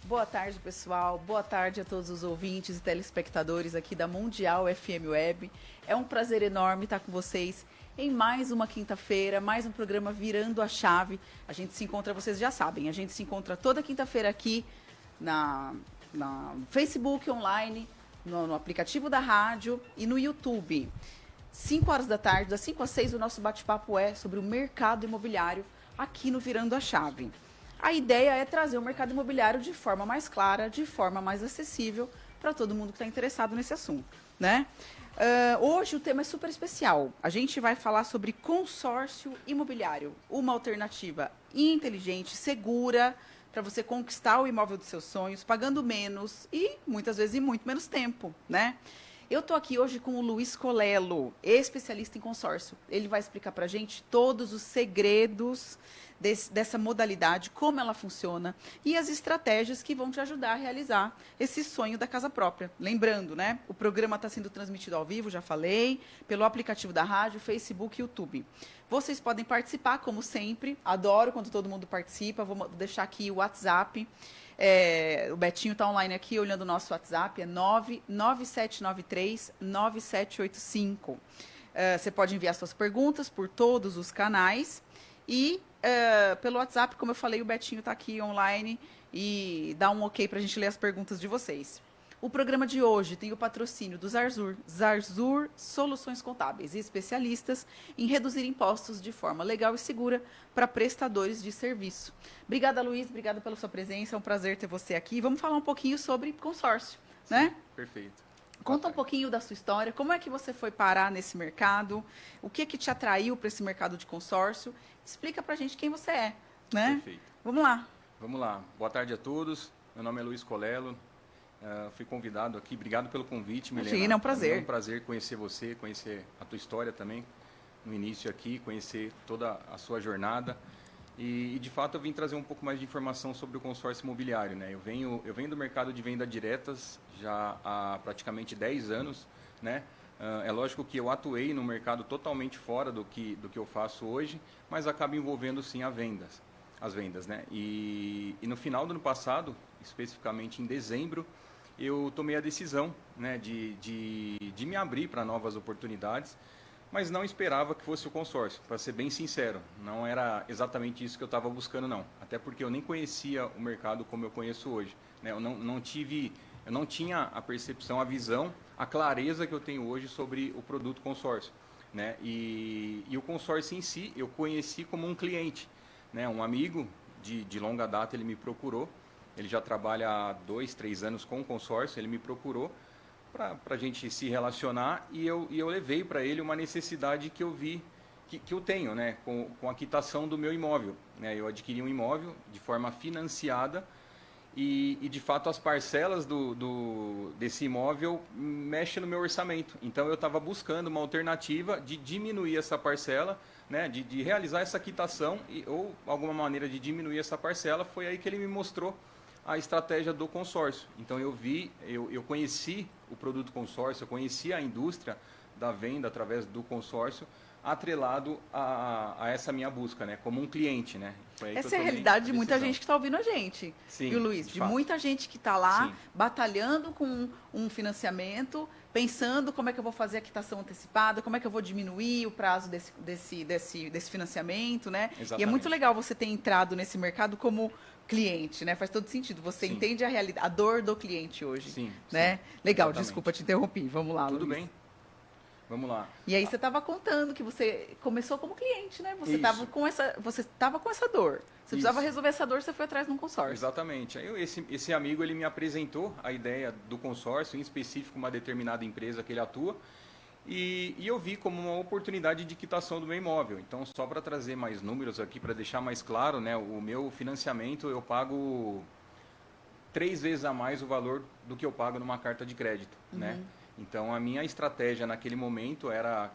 Boa tarde, pessoal. Boa tarde a todos os ouvintes e telespectadores aqui da Mundial FM Web. É um prazer enorme estar com vocês em mais uma quinta-feira, mais um programa Virando a Chave. A gente se encontra, vocês já sabem, a gente se encontra toda quinta-feira aqui no Facebook online, no aplicativo da rádio e no YouTube. 5 horas da tarde, das 5 às 6, o nosso bate-papo é sobre o mercado imobiliário aqui no Virando a Chave. A ideia é trazer o mercado imobiliário de forma mais clara, de forma mais acessível para todo mundo que está interessado nesse assunto, né? Hoje o tema é super especial. A gente vai falar sobre consórcio imobiliário, uma alternativa inteligente, segura, para você conquistar o imóvel dos seus sonhos, pagando menos e, muitas vezes, em muito menos tempo, né? Eu estou aqui hoje com o Luiz Colello, especialista em consórcio. Ele vai explicar para a gente todos os segredos dessa modalidade, como ela funciona e as estratégias que vão te ajudar a realizar esse sonho da casa própria. Lembrando, né? O programa está sendo transmitido ao vivo, já falei, pelo aplicativo da rádio, Facebook e YouTube. Vocês podem participar, como sempre. Adoro quando todo mundo participa. Vou deixar aqui o WhatsApp. O Betinho está online aqui, olhando o nosso WhatsApp, é 99793-9785. Você pode enviar suas perguntas por todos os canais e pelo WhatsApp, como eu falei, o Betinho está aqui online e dá um ok para a gente ler as perguntas de vocês. O programa de hoje tem o patrocínio do Zarzur. Zarzur Soluções Contábeis, especialistas em reduzir impostos de forma legal e segura para prestadores de serviço. Obrigada, Luiz. Obrigada pela sua presença. É um prazer ter você aqui. Vamos falar um pouquinho sobre consórcio, Sim, né? Perfeito. Conta um pouquinho da sua história. Como é que você foi parar nesse mercado? O que te atraiu para esse mercado de consórcio? Explica para a gente quem você é, né? Perfeito. Vamos lá. Vamos lá. Boa tarde a todos. Meu nome é Luiz Colello. Fui convidado aqui. Obrigado pelo convite, Milena. Imagina, é um prazer. É um prazer conhecer você, conhecer a tua história também, no início aqui, conhecer toda a sua jornada. E de fato, eu vim trazer um pouco mais de informação sobre o consórcio imobiliário, né? Eu venho do mercado de venda diretas já há praticamente 10 anos, né? É lógico que eu atuei no mercado totalmente fora do que eu faço hoje, mas acabo envolvendo sim as vendas, né? E no final do ano passado, especificamente em dezembro, eu tomei a decisão, né, de me abrir para novas oportunidades, mas não esperava que fosse o consórcio, para ser bem sincero. Não era exatamente isso que eu estava buscando, não. Até porque eu nem conhecia o mercado como eu conheço hoje, né? Eu não tinha a percepção, a visão, a clareza que eu tenho hoje sobre o produto consórcio, né? E o consórcio em si, eu conheci como um cliente, né? Um amigo de longa data, ele me procurou. Ele já trabalha há 2, 3 anos com o consórcio, ele me procurou para a gente se relacionar e eu levei para ele uma necessidade que eu vi, que eu tenho, né, com a quitação do meu imóvel, né? Eu adquiri um imóvel de forma financiada e de fato as parcelas desse imóvel mexem no meu orçamento. Então eu estava buscando uma alternativa de diminuir essa parcela, né, de realizar essa quitação ou alguma maneira de diminuir essa parcela. Foi aí que ele me mostrou a estratégia do consórcio. Então eu conheci o produto consórcio, eu conheci a indústria da venda através do consórcio, atrelado a essa minha busca, né, como um cliente, né? Essa é a realidade de muita gente que está ouvindo a gente, sim, viu, Luiz? De fato. muita gente que está lá, Sim, batalhando com um financiamento, pensando como é que eu vou fazer a quitação antecipada, como é que eu vou diminuir o prazo desse financiamento, né? exatamente. E é muito legal você ter entrado nesse mercado como cliente, né? Faz todo sentido. Você Sim. entende a realidade, a dor do cliente hoje, Sim, né? sim, Legal, exatamente. desculpa te interromper. Vamos lá, Tudo Luiz. bem. Vamos lá. E aí você estava contando que você começou como cliente, né? Você Isso. estava com essa dor. Você precisava resolver essa dor, você foi atrás de um consórcio. Exatamente. Aí esse amigo, ele me apresentou a ideia do consórcio, em específico uma determinada empresa que ele atua, e eu vi como uma oportunidade de quitação do meu imóvel. Então, só para trazer mais números aqui, para deixar mais claro, né, o meu financiamento eu pago 3 vezes a mais o valor do que eu pago numa carta de crédito, né? Então, a minha estratégia naquele momento era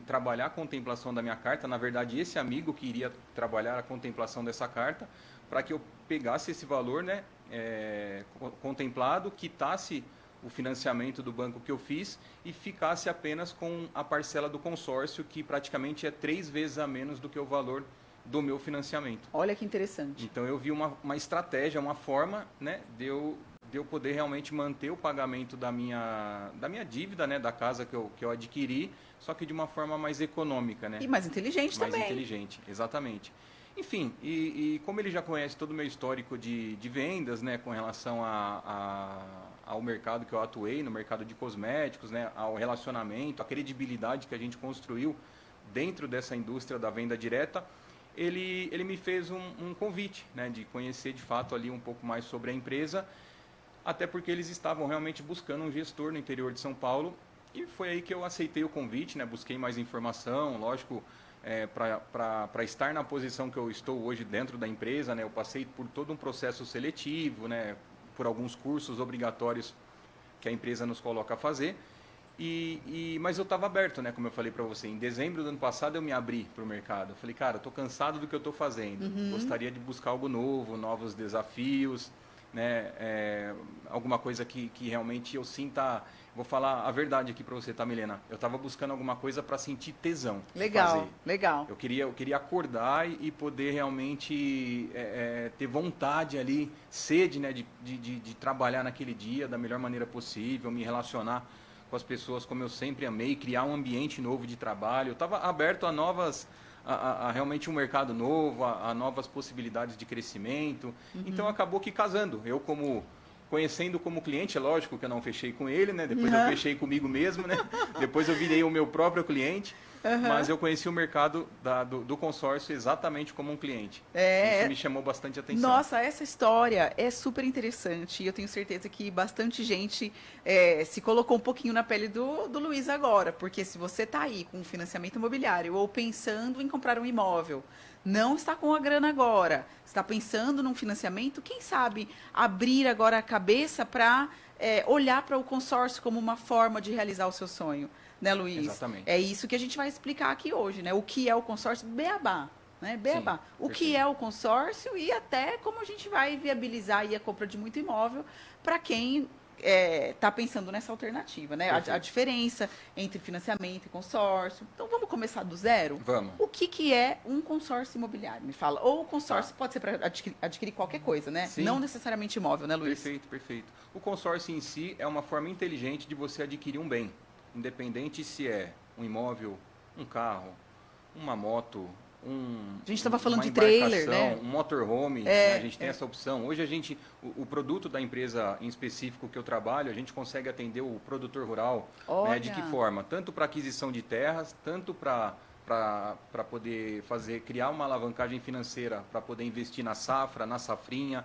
trabalhar a contemplação da minha carta. Na verdade, esse amigo queria trabalhar a contemplação dessa carta para que eu pegasse esse valor, né, contemplado, quitasse o financiamento do banco que eu fiz e ficasse apenas com a parcela do consórcio, que praticamente é 3 vezes a menos do que o valor do meu financiamento. Olha que interessante. Então eu vi uma estratégia, uma forma, né, de eu poder realmente manter o pagamento da minha dívida, né, da casa que eu adquiri, só que de uma forma mais econômica, né? E mais inteligente também. Mais inteligente, exatamente. Enfim, e como ele já conhece todo o meu histórico de vendas, né, com relação ao mercado que eu atuei, no mercado de cosméticos, né, ao relacionamento, a credibilidade que a gente construiu dentro dessa indústria da venda direta, ele me fez um convite, né, de conhecer de fato ali um pouco mais sobre a empresa, até porque eles estavam realmente buscando um gestor no interior de São Paulo, e foi aí que eu aceitei o convite, né, busquei mais informação, lógico, para estar na posição que eu estou hoje dentro da empresa, né, eu passei por todo um processo seletivo, né, por alguns cursos obrigatórios que a empresa nos coloca a fazer, mas eu estava aberto, né, como eu falei para você. Em dezembro do ano passado eu me abri para o mercado. Eu falei, cara, eu estou cansado do que eu estou fazendo. Gostaria de buscar algo novo, novos desafios, né, alguma coisa que realmente eu sinta. Vou falar a verdade aqui para você, tá, Milena? Eu estava buscando alguma coisa para sentir tesão. Legal, fazer. legal. Eu queria acordar e poder realmente ter vontade ali, sede, né, de trabalhar naquele dia da melhor maneira possível, me relacionar com as pessoas como eu sempre amei, criar um ambiente novo de trabalho. Eu estava aberto a novas, a realmente um mercado novo, a novas possibilidades de crescimento. Então acabou que casando. Eu conhecendo como cliente, é lógico que eu não fechei com ele, né? Depois eu fechei comigo mesmo, né? Depois eu virei o meu próprio cliente, mas eu conheci o mercado do consórcio exatamente como um cliente. Isso me chamou bastante atenção. Nossa, essa história é super interessante e eu tenho certeza que bastante gente se colocou um pouquinho na pele do Luiz agora, porque se você está aí com um financiamento imobiliário ou pensando em comprar um imóvel, não está com a grana agora, está pensando num financiamento, quem sabe abrir agora a cabeça para olhar para o consórcio como uma forma de realizar o seu sonho, né, Luiz? Exatamente. É isso que a gente vai explicar aqui hoje, né? O que é o consórcio Beabá, né? Beabá. Sim, o que é o consórcio e até como a gente vai viabilizar aí a compra de muito imóvel para quem está pensando nessa alternativa, né? A diferença entre financiamento e consórcio. Então, vamos começar do zero? Vamos. O que é um consórcio imobiliário? Me fala. Ou o consórcio pode ser para adquirir qualquer coisa, né? Sim. Não necessariamente imóvel, né, Luiz? Perfeito, perfeito. O consórcio em si é uma forma inteligente de você adquirir um bem, independente se é um imóvel, um carro, uma moto, a gente estava falando uma de trailer, né? um motorhome, né? A gente tem essa opção. Hoje o produto da empresa em específico que eu trabalho, a gente consegue atender o produtor rural, né? De que forma? Tanto para aquisição de terras, tanto para poder criar uma alavancagem financeira, para poder investir na safra, na safrinha,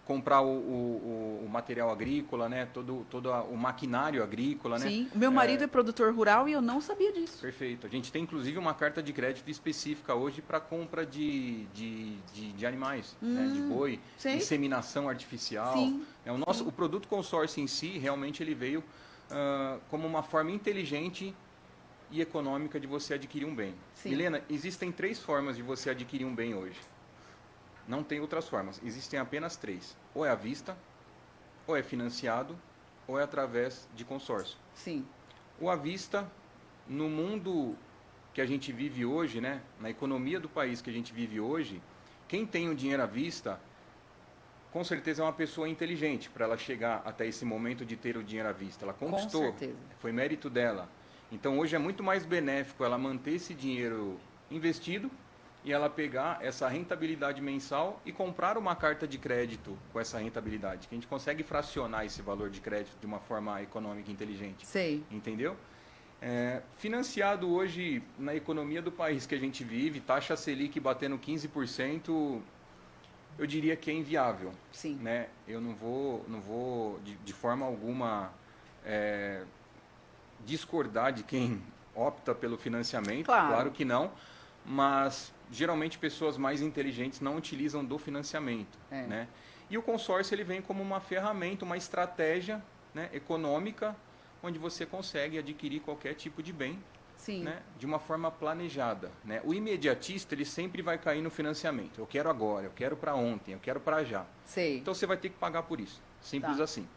comprar o material agrícola, né? Todo o maquinário agrícola, né? Sim, o meu marido é produtor rural e eu não sabia disso. Perfeito. A gente tem inclusive uma carta de crédito específica hoje para compra de animais, né? De boi, sei. inseminação artificial. Sim, o produto consórcio em si, realmente ele veio como uma forma inteligente e econômica de você adquirir um bem. Sim. Milena, existem 3 formas de você adquirir um bem hoje. Não tem outras formas, existem apenas 3. Ou é à vista, ou é financiado, ou é através de consórcio. Sim. O à vista, no mundo que a gente vive hoje, né, na economia do país que a gente vive hoje, quem tem o dinheiro à vista, com certeza é uma pessoa inteligente para ela chegar até esse momento de ter o dinheiro à vista. Ela conquistou, Com certeza. Foi mérito dela. Então hoje é muito mais benéfico ela manter esse dinheiro investido e ela pegar essa rentabilidade mensal e comprar uma carta de crédito com essa rentabilidade, que a gente consegue fracionar esse valor de crédito de uma forma econômica e inteligente. Sei. Entendeu? Financiado hoje na economia do país que a gente vive, taxa Selic batendo 15%, eu diria que é inviável. Sim. Né? Eu não vou de forma alguma discordar de quem opta pelo financiamento, claro que não, mas geralmente pessoas mais inteligentes não utilizam do financiamento, né? E o consórcio ele vem como uma ferramenta, uma estratégia, né, econômica, onde você consegue adquirir qualquer tipo de bem, né, de uma forma planejada, né? O imediatista ele sempre vai cair no financiamento. Eu quero agora, eu quero para ontem, eu quero para já. Sei. Então você vai ter que pagar por isso, simples assim.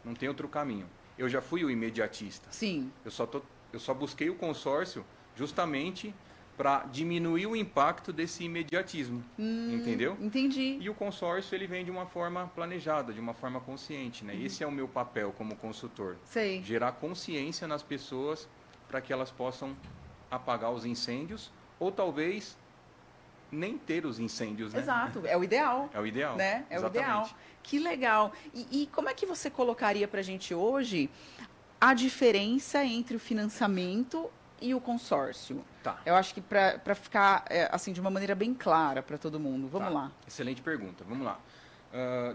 Não tem outro caminho. Eu já fui o imediatista. Sim. Eu só busquei o consórcio justamente para diminuir o impacto desse imediatismo, entendeu? Entendi. E o consórcio, ele vem de uma forma planejada, de uma forma consciente, né? Esse é o meu papel como consultor. Sei. Gerar consciência nas pessoas para que elas possam apagar os incêndios ou talvez nem ter os incêndios, né? Exato, é o ideal. É o ideal. Né? É Exatamente. o ideal. Que legal. E como é que você colocaria para a gente hoje a diferença entre o financiamento e o consórcio? Tá. Eu acho que para ficar assim de uma maneira bem clara para todo mundo. Vamos lá. Excelente pergunta. Vamos lá.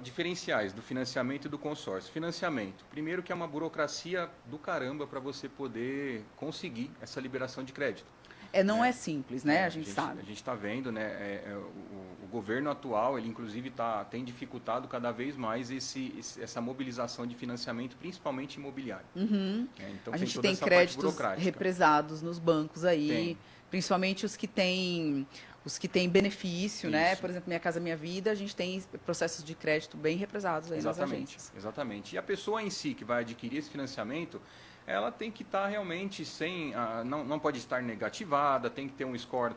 Diferenciais do financiamento e do consórcio. Financiamento. Primeiro que é uma burocracia do caramba para você poder conseguir essa liberação de crédito. Não é simples, né? A gente sabe. A gente está vendo, né? O governo atual, ele inclusive tem dificultado cada vez mais essa mobilização de financiamento, principalmente imobiliário. Então, A gente toda tem essa créditos parte burocrática. represados nos bancos aí, principalmente os que têm benefício, né? Por exemplo, Minha Casa Minha Vida, a gente tem processos de crédito bem represados aí nas agências. Exatamente. E a pessoa em si que vai adquirir esse financiamento, ela tem que estar realmente não pode estar negativada, tem que ter um score.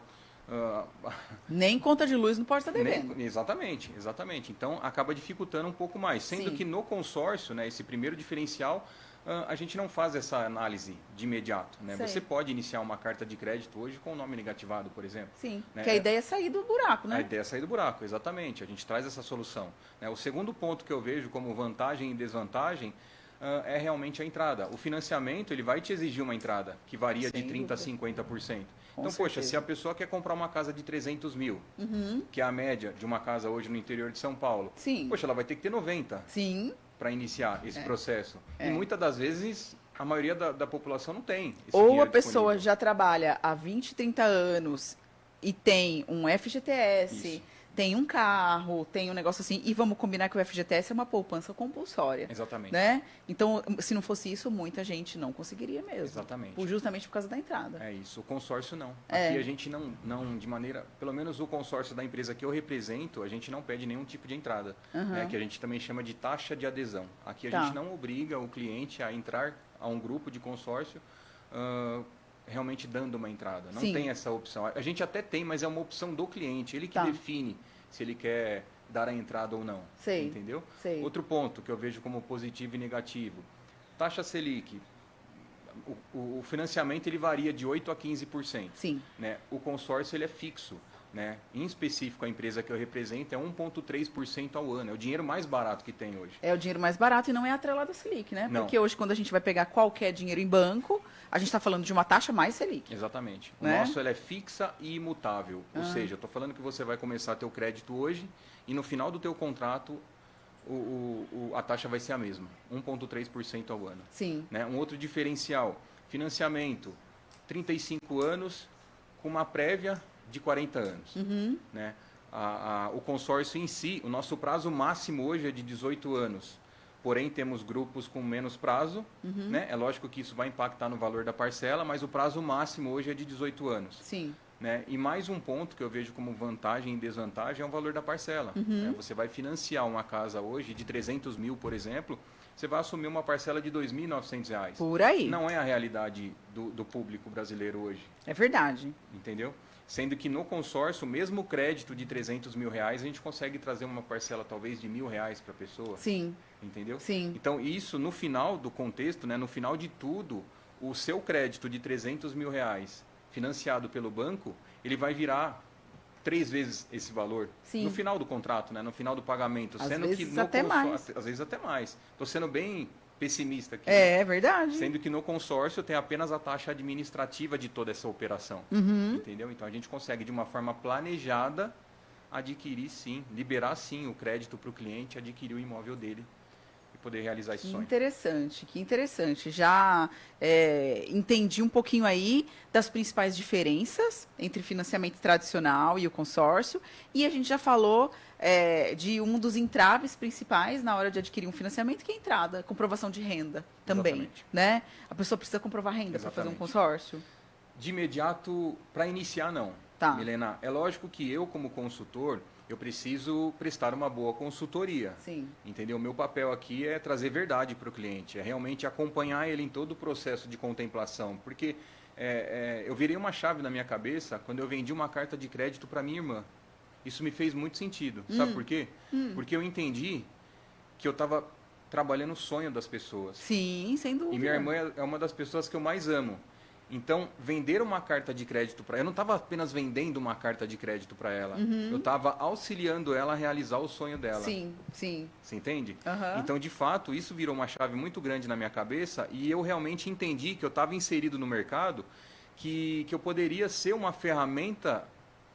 Nem conta de luz não pode estar devendo. Exatamente. Então acaba dificultando um pouco mais. Sendo que no consórcio, né, esse primeiro diferencial, a gente não faz essa análise de imediato. Né? Você pode iniciar uma carta de crédito hoje com o nome negativado, por exemplo. Sim, né? Que a ideia é sair do buraco, né? A ideia é sair do buraco, exatamente. A gente traz essa solução. Né? O segundo ponto que eu vejo como vantagem e desvantagem é realmente a entrada. O financiamento, ele vai te exigir uma entrada que varia de 30% a 50%. Então, poxa, se a pessoa quer comprar uma casa de 300 mil, que é a média de uma casa hoje no interior de São Paulo, poxa, ela vai ter que ter 90 para iniciar esse processo. E muitas das vezes, a maioria da população não tem esse Ou dinheiro a pessoa disponível. já trabalha há 20, 30 anos e tem um FGTS, tem um carro, tem um negócio assim, e vamos combinar que o FGTS é uma poupança compulsória. Exatamente. Né? Então, se não fosse isso, muita gente não conseguiria mesmo. Exatamente. Justamente por causa da entrada. É isso. O consórcio não. Aqui a gente não de maneira, pelo menos o consórcio da empresa que eu represento, a gente não pede nenhum tipo de entrada, né, que a gente também chama de taxa de adesão. Aqui a gente não obriga o cliente a entrar a um grupo de consórcio realmente dando uma entrada. Não tem essa opção. A gente até tem, mas é uma opção do cliente. Ele que define se ele quer dar a entrada ou não. Entendeu? Outro ponto que eu vejo como positivo e negativo. Taxa Selic. O financiamento ele varia de 8% a 15%. Né? O consórcio ele é fixo. Né? Em específico, a empresa que eu represento é 1,3% ao ano. É o dinheiro mais barato que tem hoje. É o dinheiro mais barato e não é atrelado a Selic, né? Não. Porque hoje, quando a gente vai pegar qualquer dinheiro em banco, a gente está falando de uma taxa mais Selic. Exatamente. Né? O nosso ela é fixa e imutável. Ou seja, eu estou falando que você vai começar a ter o crédito hoje e no final do teu contrato a taxa vai ser a mesma. 1,3% ao ano. Né? Um outro diferencial, financiamento, 35 anos com uma prévia de 40 anos. Né? O consórcio em si, o nosso prazo máximo hoje é de 18 anos. Porém, temos grupos com menos prazo. Né? É lógico que isso vai impactar no valor da parcela, mas o prazo máximo hoje é de 18 anos. Né? E mais um ponto que eu vejo como vantagem e desvantagem é o valor da parcela. Né? Você vai financiar uma casa hoje de 300 mil, por exemplo, você vai assumir uma parcela de R$ 2.900. Por aí. Não é a realidade do público brasileiro hoje. É verdade. Entendeu? Sendo que no consórcio, mesmo o crédito de 300 mil reais, a gente consegue trazer uma parcela talvez de R$ 1.000 para a pessoa. Entendeu? Então, isso no final do contexto, né, no final de tudo, o seu crédito de 300 mil reais financiado pelo banco, ele vai virar 3 vezes esse valor no final do contrato, né, no final do pagamento. Às sendo vezes que no até mais. Às vezes até mais. Estou sendo bem pessimista aqui. É verdade. Sendo que no consórcio tem apenas a taxa administrativa de toda essa operação. Entendeu? Então a gente consegue, de uma forma planejada, adquirir sim, liberar sim o crédito para o cliente adquirir o imóvel dele e poder realizar esse sonho. Que interessante. Já entendi um pouquinho aí das principais diferenças entre financiamento tradicional e o consórcio. E a gente já falou de um dos entraves principais na hora de adquirir um financiamento, que é a entrada, comprovação de renda também. Né? A pessoa precisa comprovar renda para fazer um consórcio? De imediato, para iniciar, não. Milena, é lógico que eu, como consultor, eu preciso prestar uma boa consultoria. Entendeu? O meu papel aqui é trazer verdade para o cliente, é realmente acompanhar ele em todo o processo de contemplação, porque eu virei uma chave na minha cabeça quando eu vendi uma carta de crédito para minha irmã. Isso me fez muito sentido. Sabe por quê? Porque eu entendi que eu estava trabalhando o sonho das pessoas. Sim, sem dúvida. E minha irmã é uma das pessoas que eu mais amo. Então, vender uma carta de crédito para ela, eu não estava apenas vendendo uma carta de crédito para ela, eu estava auxiliando ela a realizar o sonho dela. Sim, sim. Você entende? Uhum. Então, de fato, isso virou uma chave muito grande na minha cabeça e eu realmente entendi que eu estava inserido no mercado, que eu poderia ser uma ferramenta,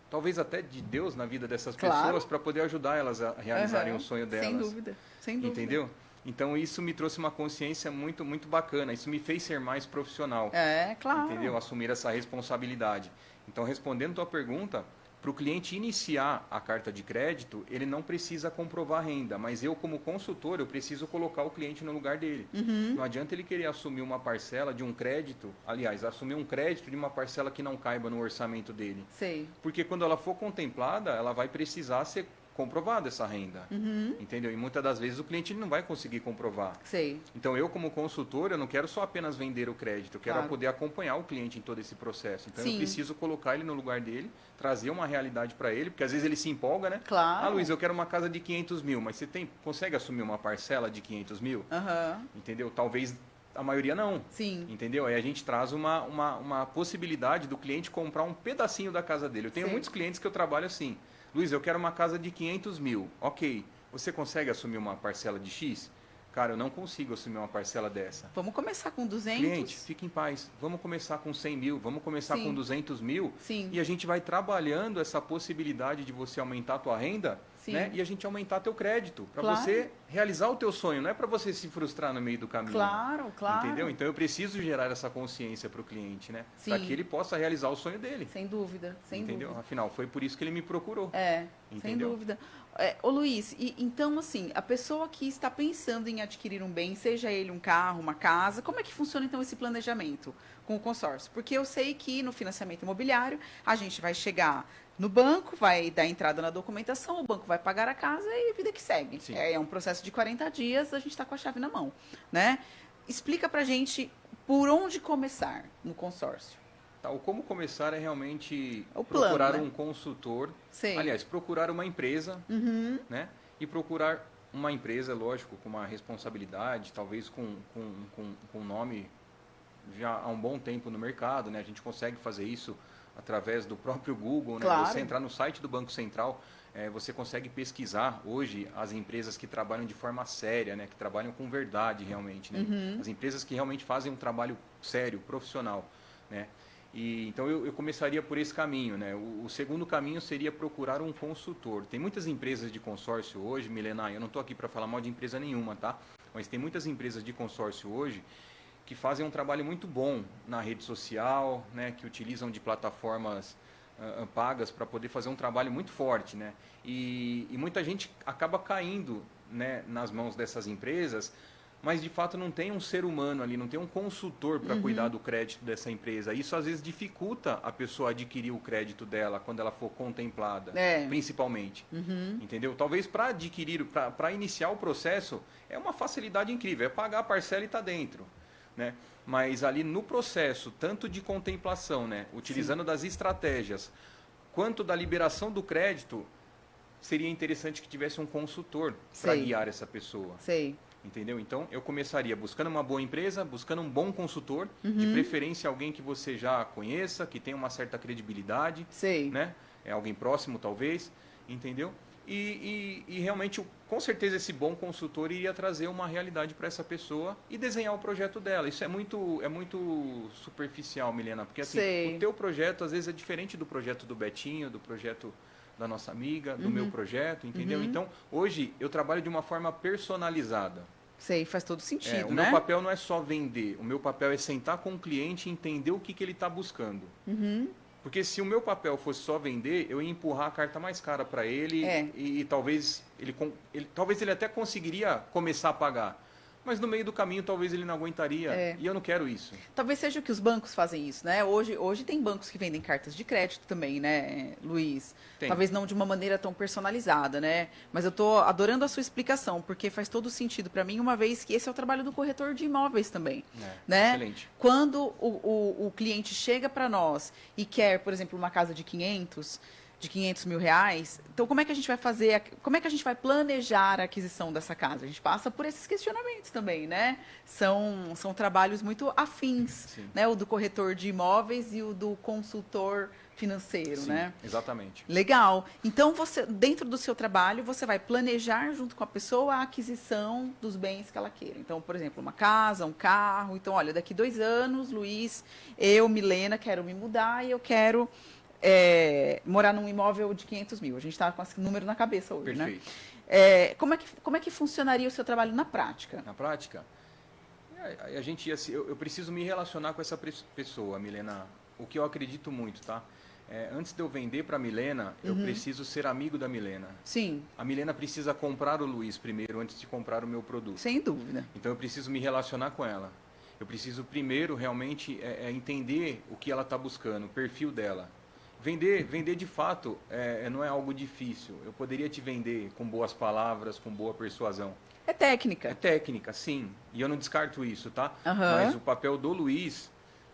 talvez até de Deus na vida dessas pessoas, para poder ajudar elas a realizarem o sonho delas. Sem dúvida, sem dúvida. Entendeu? Então, isso me trouxe uma consciência muito, muito bacana. Isso me fez ser mais profissional. Claro. Entendeu? Assumir essa responsabilidade. Então, respondendo a tua pergunta, para o cliente iniciar a carta de crédito, ele não precisa comprovar renda, mas eu, como consultor, eu preciso colocar o cliente no lugar dele. Não adianta ele querer assumir uma parcela de um crédito, aliás, assumir um crédito de uma parcela que não caiba no orçamento dele. Sei. Porque quando ela for contemplada, ela vai precisar ser comprovada essa renda, entendeu? E muitas das vezes o cliente não vai conseguir comprovar. Sei. Então eu como consultor, eu não quero só apenas vender o crédito, eu quero Claro. poder acompanhar o cliente em todo esse processo. Então Sim. eu preciso colocar ele no lugar dele, trazer uma realidade para ele, porque às vezes ele se empolga, né? Claro. Ah, Luiz, eu quero uma casa de 500 mil, mas você consegue assumir uma parcela de 500 mil? Entendeu? Talvez a maioria não. Sim. Entendeu? Aí a gente traz uma possibilidade do cliente comprar um pedacinho da casa dele. Eu tenho Sim. muitos clientes que eu trabalho assim. Luiz, eu quero uma casa de 500 mil. Ok, você consegue assumir uma parcela de X? Cara, eu não consigo assumir uma parcela dessa. Vamos começar com 200? Cliente, fique em paz. Vamos começar com 100 mil, vamos começar Sim. com 200 mil. Sim. E a gente vai trabalhando essa possibilidade de você aumentar a tua renda, Sim. né? E a gente aumentar teu crédito. Para Claro. você realizar o teu sonho. Não é para você se frustrar no meio do caminho. Claro, claro. Entendeu? Então eu preciso gerar essa consciência para o cliente, né? Sim. Para que ele possa realizar o sonho dele. Sem dúvida, sem Entendeu? dúvida. Afinal, foi por isso que ele me procurou. Sem Entendeu? dúvida. Ô Luiz, então assim, a pessoa que está pensando em adquirir um bem, seja ele um carro, uma casa, como é que funciona então esse planejamento com o consórcio? Porque eu sei que no financiamento imobiliário, a gente vai chegar no banco, vai dar entrada na documentação, o banco vai pagar a casa e a vida que segue. Sim. É um processo de 40 dias, a gente está com a chave na mão, né? Explica pra gente por onde começar no consórcio. Tá, o como começar é realmente O plano, procurar né? um consultor. Sei. Aliás, procurar uma empresa, né? E procurar uma empresa, lógico, com uma responsabilidade, talvez com nome já há um bom tempo no mercado, né? A gente consegue fazer isso através do próprio Google, né? Claro. Você entrar no site do Banco Central, você consegue pesquisar hoje as empresas que trabalham de forma séria, né? Que trabalham com verdade realmente, né? As empresas que realmente fazem um trabalho sério, profissional, né? E, então eu começaria por esse caminho, né? O segundo caminho seria procurar um consultor. Tem muitas empresas de consórcio hoje, Milena, eu não estou aqui para falar mal de empresa nenhuma, tá? Mas tem muitas empresas de consórcio hoje que fazem um trabalho muito bom na rede social, né? Que utilizam de plataformas pagas para poder fazer um trabalho muito forte, né? E muita gente acaba caindo, né, nas mãos dessas empresas, mas de fato não tem um ser humano ali, não tem um consultor para cuidar do crédito dessa empresa. Isso às vezes dificulta a pessoa adquirir o crédito dela quando ela for contemplada, principalmente. Entendeu? Talvez para adquirir, para iniciar o processo, é uma facilidade incrível, é pagar a parcela e está dentro, né? Mas ali no processo, tanto de contemplação, né, utilizando das estratégias, quanto da liberação do crédito, seria interessante que tivesse um consultor para guiar essa pessoa. Sei. Entendeu? Então, eu começaria buscando uma boa empresa, buscando um bom consultor, de preferência alguém que você já conheça, que tenha uma certa credibilidade, Sei. né? É alguém próximo, talvez, entendeu? E realmente, com certeza, esse bom consultor iria trazer uma realidade para essa pessoa e desenhar o projeto dela. Isso é muito superficial, Milena, porque assim, o teu projeto, às vezes, é diferente do projeto do Betinho, do projeto da nossa amiga, do meu projeto, entendeu? Então, hoje, eu trabalho de uma forma personalizada. Sei, faz todo sentido, O né? meu papel não é só vender, o meu papel é sentar com o cliente e entender o que ele está buscando. Porque se o meu papel fosse só vender, eu ia empurrar a carta mais cara para ele e talvez ele até conseguiria começar a pagar. mas no meio do caminho talvez ele não aguentaria, e eu não quero isso. Talvez seja que os bancos fazem isso, né? Hoje tem bancos que vendem cartas de crédito também, né, Luiz? Tem. Talvez não de uma maneira tão personalizada, né? Mas eu tô adorando a sua explicação, porque faz todo sentido para mim, uma vez que esse é o trabalho do corretor de imóveis também, né? Excelente. Quando o cliente chega para nós e quer, por exemplo, uma casa de 500 mil reais, então como é que a gente vai fazer, como é que a gente vai planejar a aquisição dessa casa? A gente passa por esses questionamentos também, né? São trabalhos muito afins, Sim. né? O do corretor de imóveis e o do consultor financeiro, Sim, né? exatamente. Legal. Então, você, dentro do seu trabalho, você vai planejar junto com a pessoa a aquisição dos bens que ela queira. Então, por exemplo, uma casa, um carro. Então, olha, daqui 2 anos, Luiz, eu, Milena, quero me mudar e eu quero morar num imóvel de 500 mil. A gente está com esse número na cabeça hoje, Perfeito. né? Como é que funcionaria o seu trabalho na prática? Na prática, a gente eu preciso me relacionar com essa pessoa, Milena, o que eu acredito muito, tá? Antes de eu vender para a Milena, eu preciso ser amigo da Milena. Sim. A Milena precisa comprar o Luiz primeiro, antes de comprar o meu produto. Sem dúvida. Então eu preciso me relacionar com ela. Eu preciso primeiro realmente entender o que ela está buscando, o perfil dela. Vender de fato não é algo difícil. Eu poderia te vender com boas palavras, com boa persuasão. É técnica. É técnica, sim. E eu não descarto isso, tá? Aham. Mas o papel do Luiz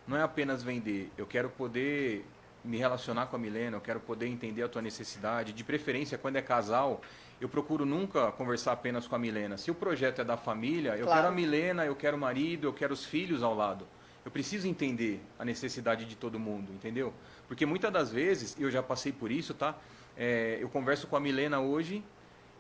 não é apenas vender. Eu quero poder me relacionar com a Milena, eu quero poder entender a tua necessidade. De preferência, quando é casal, eu procuro nunca conversar apenas com a Milena. Se o projeto é da família, eu quero a Milena, eu quero o marido, eu quero os filhos ao lado. Eu preciso entender a necessidade de todo mundo, entendeu? Porque muitas das vezes, eu já passei por isso, tá? Eu converso com a Milena hoje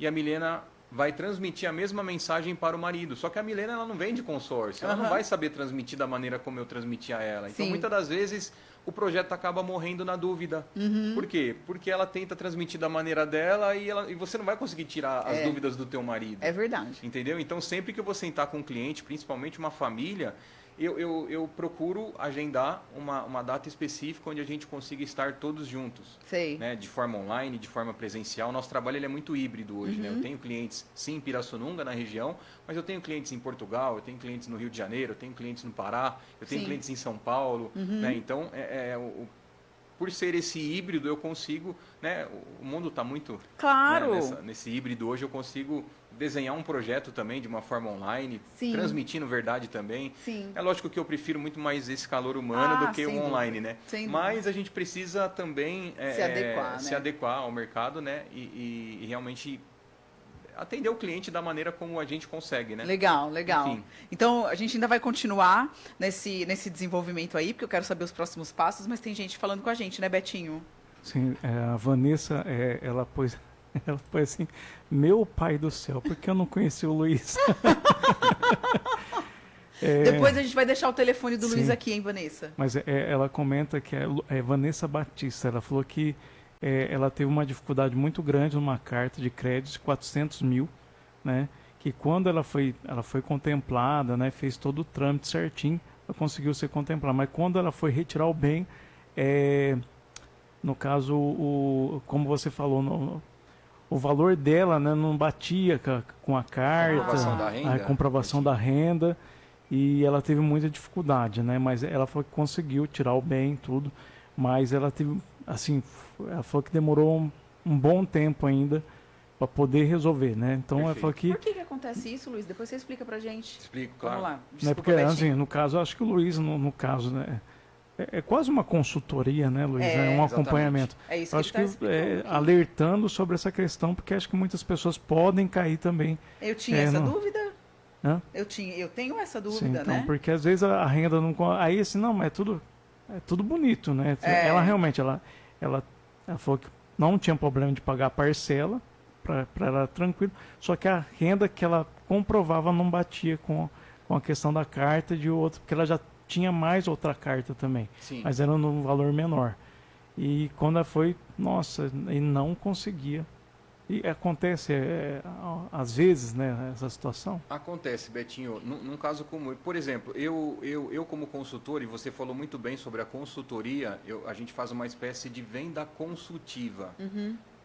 e a Milena vai transmitir a mesma mensagem para o marido. Só que a Milena, ela não vem de consórcio, ela não vai saber transmitir da maneira como eu transmiti a ela. Então, muitas das vezes, o projeto acaba morrendo na dúvida. Por quê? Porque ela tenta transmitir da maneira dela e você não vai conseguir tirar as dúvidas do teu marido. É verdade. Entendeu? Então, sempre que eu vou sentar com um cliente, principalmente uma família, eu procuro agendar uma data específica onde a gente consiga estar todos juntos. Sei. Né? De forma online, de forma presencial. Nosso trabalho ele é muito híbrido hoje. Né? Eu tenho clientes, sim, em Pirassununga, na região, mas eu tenho clientes em Portugal, eu tenho clientes no Rio de Janeiro, eu tenho clientes no Pará, eu tenho clientes em São Paulo. Né? Então, por ser esse híbrido, eu consigo... Né? O mundo está muito... Claro. Né? Nesse híbrido hoje, eu consigo desenhar um projeto também de uma forma online, Sim. transmitindo verdade também. Sim. É lógico que eu prefiro muito mais esse calor humano do que o online, né? Mas a gente precisa também se adequar ao mercado, né? E realmente atender o cliente da maneira como a gente consegue, né? Legal, legal. Enfim. Então, a gente ainda vai continuar nesse desenvolvimento aí, porque eu quero saber os próximos passos, mas tem gente falando com a gente, né, Betinho? Sim, a Vanessa, ela pôs assim, meu pai do céu, porque eu não conheci o Luiz. Depois a gente vai deixar o telefone do Luiz Sim. aqui, hein, Vanessa? Mas ela comenta que é Vanessa Batista. Ela falou que ela teve uma dificuldade muito grande numa carta de crédito de 400 mil, né? Que quando ela foi contemplada, né? Fez todo o trâmite certinho, ela conseguiu ser contemplada. Mas quando ela foi retirar o bem, no caso, como você falou, o valor dela, né, não batia com a carta, comprovação da renda. a comprovação da renda, e ela teve muita dificuldade, né? Mas ela falou que conseguiu tirar o bem, tudo, mas ela teve, assim, ela falou que demorou um bom tempo ainda para poder resolver, né? Então ela falou que... Por que acontece isso, Luiz? Depois você explica pra gente. Explico, claro. Vamos lá. Né, Desculpa, porque, Betinho. assim, no caso, eu acho que o Luiz, no caso, né, é quase uma consultoria, né, Luiz? É um exatamente. acompanhamento. É isso Eu que acho ele tá que explicando. alertando sobre essa questão, porque acho que muitas pessoas podem cair também. Eu tinha essa não- dúvida? Hã? Eu tenho essa Sim, dúvida, então, né? porque às vezes a renda não... Aí, assim, não, mas é tudo bonito, né? Ela realmente, ela falou que não tinha problema de pagar a parcela, para ela tranquilo, só que a renda que ela comprovava não batia com a questão da carta de outro, porque ela já tinha mais outra carta também, Sim. mas era num valor menor. E quando ela foi, nossa, e não conseguia. E acontece, às vezes, né, essa situação. Acontece, Betinho, num caso como... Por exemplo, eu como consultor, e você falou muito bem sobre a consultoria, a gente faz uma espécie de venda consultiva.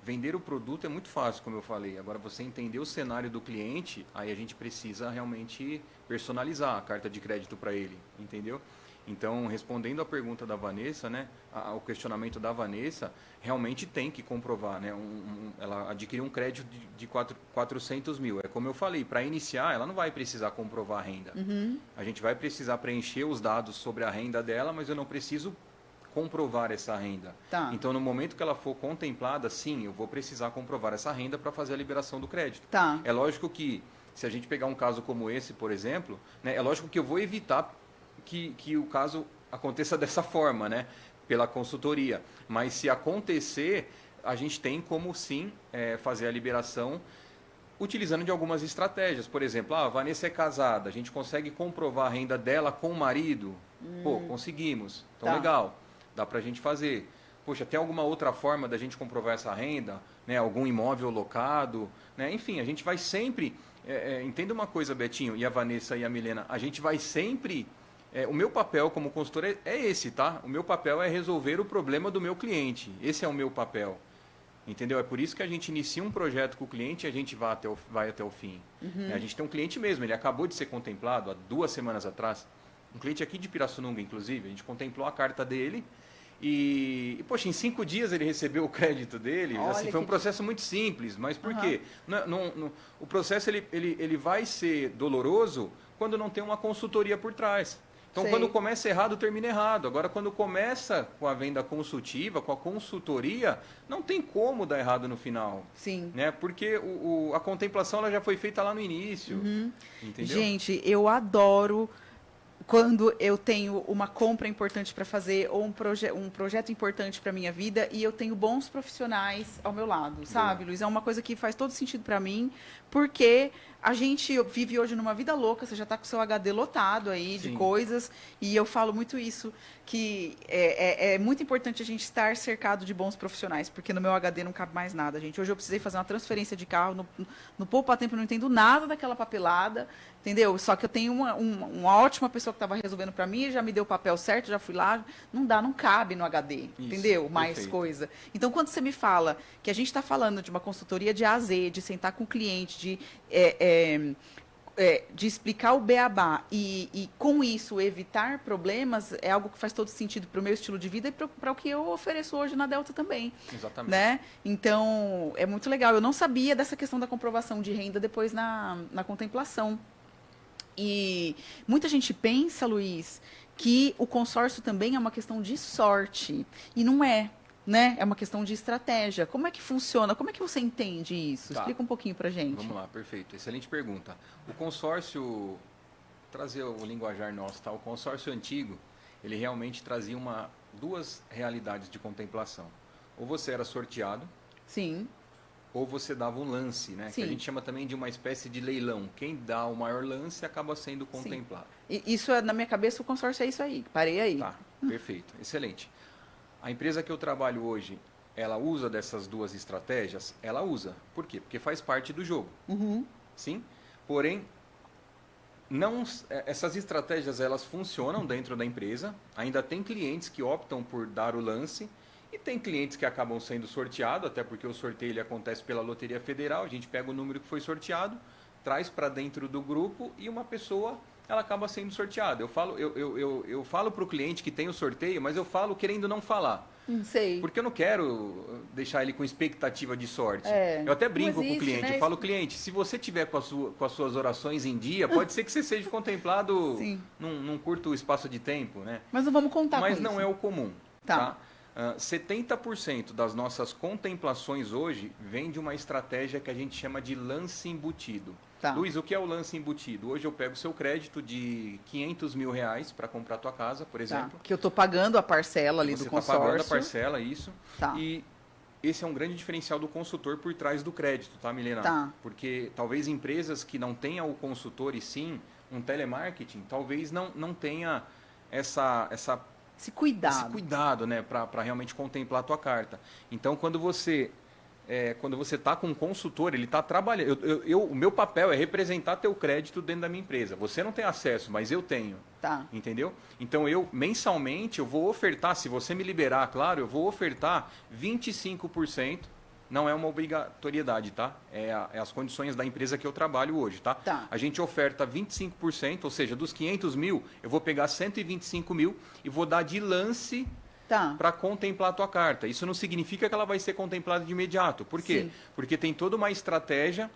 vender o produto é muito fácil, como eu falei. Agora, você entender o cenário do cliente, aí a gente precisa realmente personalizar a carta de crédito para ele, entendeu? Então, respondendo à pergunta da Vanessa, né, ao questionamento da Vanessa, realmente tem que comprovar, né, ela adquiriu um crédito de 400 mil. É como eu falei, para iniciar, ela não vai precisar comprovar a renda. A gente vai precisar preencher os dados sobre a renda dela, mas eu não preciso comprovar essa renda. Tá. Então, no momento que ela for contemplada, sim, eu vou precisar comprovar essa renda para fazer a liberação do crédito. Tá. É lógico que, se a gente pegar um caso como esse, por exemplo, né, é lógico que eu vou evitar que o caso aconteça dessa forma, né, pela consultoria. Mas se acontecer, a gente tem como sim fazer a liberação utilizando de algumas estratégias. Por exemplo, a Vanessa é casada, a gente consegue comprovar a renda dela com o marido? Pô, conseguimos. Então, Tá. legal, dá para a gente fazer. Poxa, tem alguma outra forma da gente comprovar essa renda? Né, algum imóvel locado? Né? Enfim, a gente vai sempre... entenda uma coisa, Betinho, e a Vanessa e a Milena, a gente vai sempre... o meu papel como consultor é esse, tá? O meu papel é resolver o problema do meu cliente. Esse é o meu papel. Entendeu? É por isso que a gente inicia um projeto com o cliente e a gente vai até o fim. A gente tem um cliente mesmo, ele acabou de ser contemplado há 2 semanas atrás. Um cliente aqui de Pirassununga, inclusive. A gente contemplou a carta dele e poxa, em 5 dias ele recebeu o crédito dele. Olha, assim, foi um processo muito simples. Mas por quê? O processo ele vai ser doloroso quando não tem uma consultoria por trás. Então, Sei. quando começa errado, termina errado. Agora, quando começa com a venda consultiva, com a consultoria, não tem como dar errado no final. Sim. Né? Porque a contemplação ela já foi feita lá no início. Entendeu? Gente, eu adoro quando eu tenho uma compra importante para fazer ou um projeto importante para minha vida e eu tenho bons profissionais ao meu lado, sabe, Luiz? É uma coisa que faz todo sentido para mim, porque a gente vive hoje numa vida louca, você já está com o seu HD lotado aí de Sim. coisas, e eu falo muito isso, que é muito importante a gente estar cercado de bons profissionais, porque no meu HD não cabe mais nada, gente. Hoje eu precisei fazer uma transferência de carro, no Poupa Tempo eu não entendo nada daquela papelada, entendeu? Só que eu tenho uma ótima pessoa que estava resolvendo para mim, já me deu o papel certo, já fui lá, não cabe no HD, Isso, entendeu? Mais perfeito. coisa. Então, quando você me fala que a gente está falando de uma consultoria de A a Z, de sentar com o cliente, de explicar o beabá e, com isso, evitar problemas, é algo que faz todo sentido para o meu estilo de vida e para o que eu ofereço hoje na Delta também. Exatamente. Né? Então, é muito legal. Eu não sabia dessa questão da comprovação de renda depois na contemplação. E muita gente pensa, Luiz, que o consórcio também é uma questão de sorte. E não é. Né? É uma questão de estratégia. Como é que funciona? Como é que você entende isso? Tá. Explica um pouquinho pra gente. Vamos lá, perfeito. Excelente pergunta. O consórcio, trazer o linguajar nosso, tá? O consórcio antigo, ele realmente trazia 2 realidades de contemplação. Ou você era sorteado, Sim. ou você dava um lance, né? Que a Sim. gente chama também de uma espécie de leilão. Quem dá o maior lance acaba sendo contemplado. E isso, na minha cabeça, o consórcio é isso aí. Parei aí. Tá, perfeito. Excelente. A empresa que eu trabalho hoje, ela usa dessas 2 estratégias? Ela usa. Por quê? Porque faz parte do jogo. Sim? Porém, essas estratégias elas funcionam dentro da empresa. Ainda tem clientes que optam por dar o lance e tem clientes que acabam sendo sorteados, até porque o sorteio ele acontece pela Loteria Federal. A gente pega o número que foi sorteado, traz para dentro do grupo e uma pessoa ela acaba sendo sorteada. Eu falo para o cliente que tem o sorteio, mas eu falo querendo não falar. Não sei. Porque eu não quero deixar ele com expectativa de sorte. É. Eu até Não brinco com existe, o cliente. né? Eu falo, cliente, se você tiver com as suas orações em dia, pode ser que você seja contemplado Sim. num curto espaço de tempo, né? Mas não vamos contar Mas com não isso. é o comum. Tá. 70% das nossas contemplações hoje vem de uma estratégia que a gente chama de lance embutido. Tá. Luiz, o que é o lance embutido? Hoje eu pego seu crédito de R$500 mil para comprar a tua casa, por Tá. exemplo. Que eu tô pagando a parcela ali Você do está consórcio. pagando a parcela, isso. Tá. E esse é um grande diferencial do consultor por trás do crédito, tá, Milena? Tá. Porque talvez empresas que não tenham o consultor e sim um telemarketing, talvez não tenha Esse cuidado. esse cuidado, né, para realmente contemplar a tua carta. Então, quando você está com um consultor, ele está trabalhando. O meu papel é representar teu crédito dentro da minha empresa. Você não tem acesso, mas eu tenho. Tá. Entendeu? Então, mensalmente, eu vou ofertar, se você me liberar, claro, eu vou ofertar 25% Não é uma obrigatoriedade, tá? É as condições da empresa que eu trabalho hoje, tá? Tá. A gente oferta 25%, ou seja, dos 500 mil, eu vou pegar 125 mil e vou dar de lance Tá. para contemplar a tua carta. Isso não significa que ela vai ser contemplada de imediato. Por quê? Sim. Porque tem toda uma estratégia,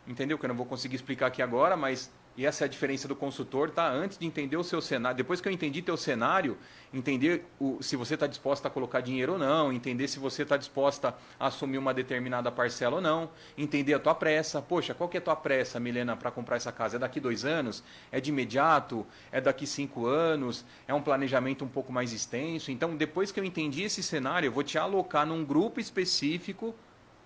entendeu? Que eu não vou conseguir explicar aqui agora, mas e essa é a diferença do consultor, tá? Antes de entender o seu cenário, depois que eu entendi teu cenário, entender se você está disposta a colocar dinheiro ou não, entender se você está disposta a assumir uma determinada parcela ou não, entender a tua pressa. Poxa, qual que é a tua pressa, Milena, para comprar essa casa? É daqui 2 anos? É de imediato? É daqui 5 anos? É um planejamento um pouco mais extenso? Então, depois que eu entendi esse cenário, eu vou te alocar num grupo específico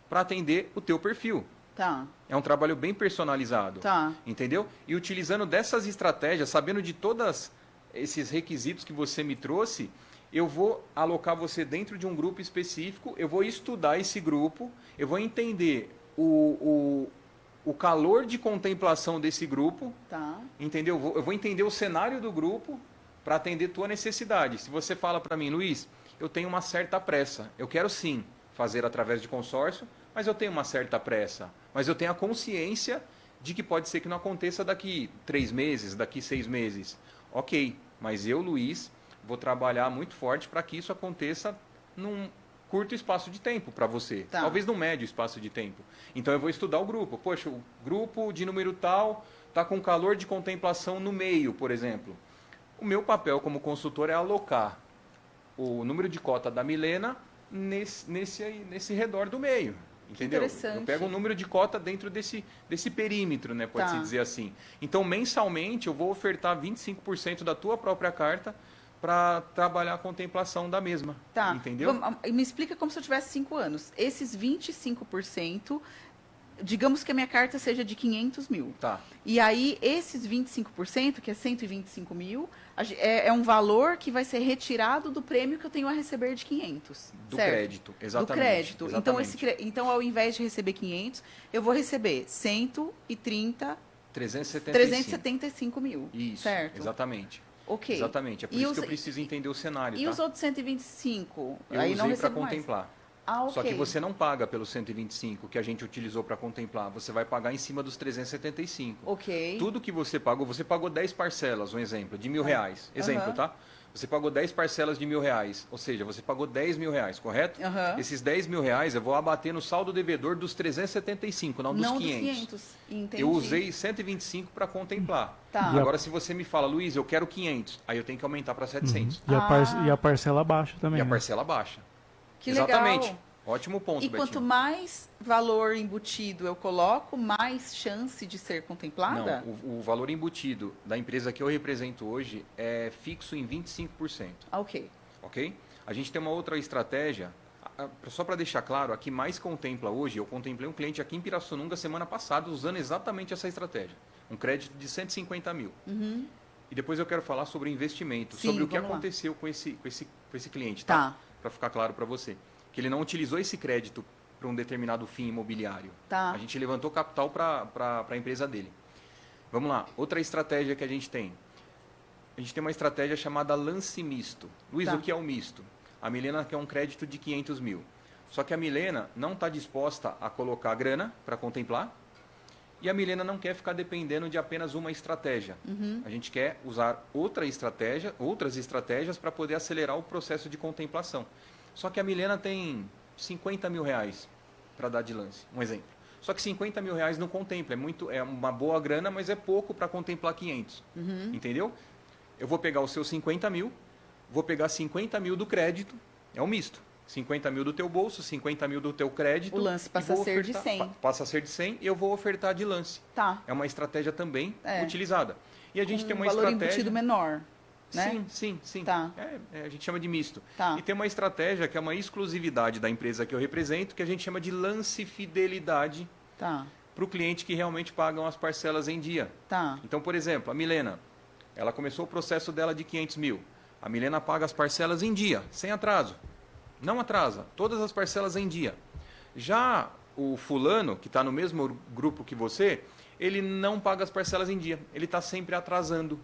para atender o teu perfil. Tá. É um trabalho bem personalizado. Tá. Entendeu? E utilizando dessas estratégias, sabendo de todos esses requisitos que você me trouxe, eu vou alocar você dentro de um grupo específico, eu vou estudar esse grupo, eu vou entender o calor de contemplação desse grupo, Tá. entendeu? Eu vou entender o cenário do grupo para atender tua necessidade. Se você fala para mim, Luiz, eu tenho uma certa pressa, eu quero sim fazer através de consórcio, mas eu tenho uma certa pressa. Mas eu tenho a consciência de que pode ser que não aconteça daqui 3 meses, daqui 6 meses. Ok, mas eu, Luiz, vou trabalhar muito forte para que isso aconteça num curto espaço de tempo para você. Tá. Talvez num médio espaço de tempo. Então eu vou estudar o grupo. Poxa, o grupo de número tal está com calor de contemplação no meio, por exemplo. O meu papel como consultor é alocar o número de cota da Milena nesse redor do meio. Entendeu? Interessante. Eu pego um número de cota dentro desse perímetro, né? Pode-se Tá. dizer assim. Então, mensalmente, eu vou ofertar 25% da tua própria carta para trabalhar a contemplação da mesma. Tá. Entendeu? Me explica como se eu tivesse 5 anos. Esses 25%, digamos que a minha carta seja de 500 mil. Tá. E aí, esses 25%, que é 125 mil, é um valor que vai ser retirado do prêmio que eu tenho a receber de 500. Do certo? crédito, exatamente. Do crédito. Exatamente. Então, ao invés de receber 500, eu vou receber 130, 375. 375 mil. Isso, certo? exatamente. Ok. Exatamente. É por E isso os- que eu preciso entender o cenário, E tá? os outros 125? Eu aí não usei para recebo mais. contemplar. Ah, ok. Só que você não paga pelos 125 que a gente utilizou para contemplar. Você vai pagar em cima dos 375. Ok. Tudo que você pagou 10 parcelas, um exemplo, de R$1.000. Exemplo, Aham. tá? Você pagou 10 parcelas de R$1.000, ou seja, você pagou R$10.000, correto? Aham. Esses R$10.000 eu vou abater no saldo devedor dos 375, não dos Não 500. dos 500. Entendi. Eu usei 125 para contemplar. Tá. E a- Agora, se você me fala, Luiz, eu quero 500, aí eu tenho que aumentar para 700. E a parcela baixa também. E a né? parcela baixa. Que Exatamente. legal. Ótimo ponto, E quanto Betinho. mais valor embutido eu coloco, mais chance de ser contemplada? Não, o valor embutido da empresa que eu represento hoje é fixo em 25%. Ah, ok. Ok? A gente tem uma outra estratégia, só para deixar claro, a que mais contempla hoje, eu contemplei um cliente aqui em Pirassununga semana passada usando exatamente essa estratégia. Um crédito de 150 mil. E depois eu quero falar sobre investimento, Sim, sobre o que vamos lá. aconteceu com esse cliente, Tá. Para ficar claro para você. Que ele não utilizou esse crédito para um determinado fim imobiliário. Tá. A gente levantou capital para a empresa dele. Vamos lá, outra estratégia que a gente tem. A gente tem uma estratégia chamada lance misto. Luiz, Tá. o que é o misto? A Milena quer um crédito de 500 mil. Só que a Milena não está disposta a colocar grana para contemplar. E a Milena não quer ficar dependendo de apenas uma estratégia. A gente quer usar outras estratégias para poder acelerar o processo de contemplação. Só que a Milena tem 50 mil reais para dar de lance, um exemplo. Só que 50 mil reais não contempla, é uma boa grana, mas é pouco para contemplar 500. Entendeu? Eu vou pegar os seus 50 mil, vou pegar 50 mil do crédito, é um misto. 50 mil do teu bolso, 50 mil do teu crédito. O lance e passa vou a ser de 100. Passa a ser de 100 e eu vou ofertar de lance. Tá. É uma estratégia também É. utilizada. E a gente tem uma valor estratégia... embutido menor, né? Sim. Tá. A gente chama de misto. Tá. E tem uma estratégia que é uma exclusividade da empresa que eu represento, que a gente chama de lance fidelidade Tá. para o cliente que realmente pagam as parcelas em dia. Tá. Então, por exemplo, a Milena, ela começou o processo dela de 500 mil. A Milena paga as parcelas em dia, sem atraso. Não atrasa, todas as parcelas em dia. Já o fulano, que está no mesmo grupo que você, ele não paga as parcelas em dia, ele está sempre atrasando.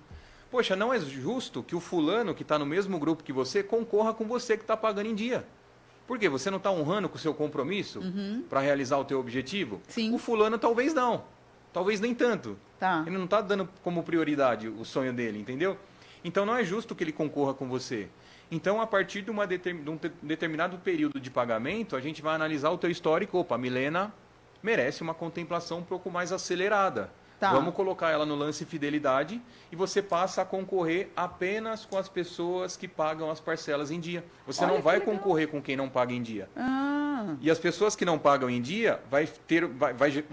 Poxa, não é justo que o fulano, que está no mesmo grupo que você, concorra com você que está pagando em dia. Por quê? Você não está honrando com o seu compromisso para realizar o teu objetivo? Sim. O fulano talvez não. Talvez nem tanto. Tá. Ele não está dando como prioridade o sonho dele, entendeu? Então não é justo que ele concorra com você. Então, a partir de um determinado período de pagamento, a gente vai analisar o teu histórico. Opa, a Milena merece uma contemplação um pouco mais acelerada. Tá. Vamos colocar ela no lance fidelidade e você passa a concorrer apenas com as pessoas que pagam as parcelas em dia. Você Olha não que vai legal. concorrer com quem não paga em dia. Ah, E as pessoas que não pagam em dia, vai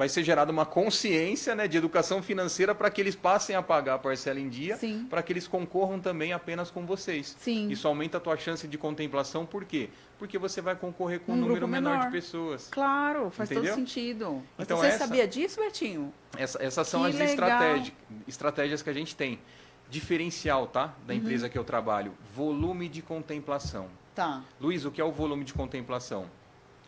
ser gerada uma consciência, né, de educação financeira para que eles passem a pagar a parcela em dia, Sim. para que eles concorram também apenas com vocês. Sim. Isso aumenta a tua chance de contemplação, por quê? Porque você vai concorrer com um Um número grupo menor menor. de pessoas. Claro, faz Entendeu? todo sentido. Mas Então você essa- sabia disso, Betinho? Essas são Que as legal. estratégias que a gente tem. Diferencial, tá? Uhum. Da empresa que eu trabalho. Volume de contemplação. Tá. Luiz, o que é o volume de contemplação?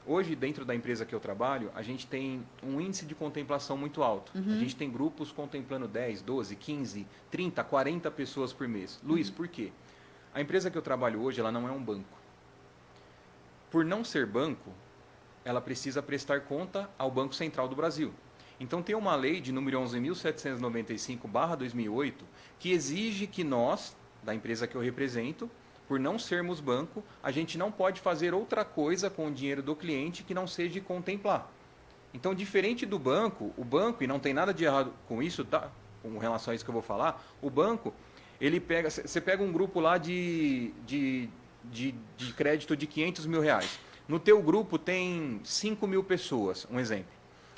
Hoje, dentro da empresa que eu trabalho, a gente tem um índice de contemplação muito alto. A gente tem grupos contemplando 10, 12, 15, 30, 40 pessoas por mês. Luiz, por quê? A empresa que eu trabalho hoje, ela não é um banco. Por não ser banco, ela precisa prestar conta ao Banco Central do Brasil. Então, tem uma lei de número 11.795/2008 que exige que nós, da empresa que eu represento, por não sermos banco, a gente não pode fazer outra coisa com o dinheiro do cliente que não seja contemplar. Então, diferente do banco, o banco, e não tem nada de errado com isso, tá? Com relação a isso que eu vou falar, o banco, ele pega, você pega um grupo lá de crédito de R$500 mil. No teu grupo tem 5 mil pessoas, um exemplo.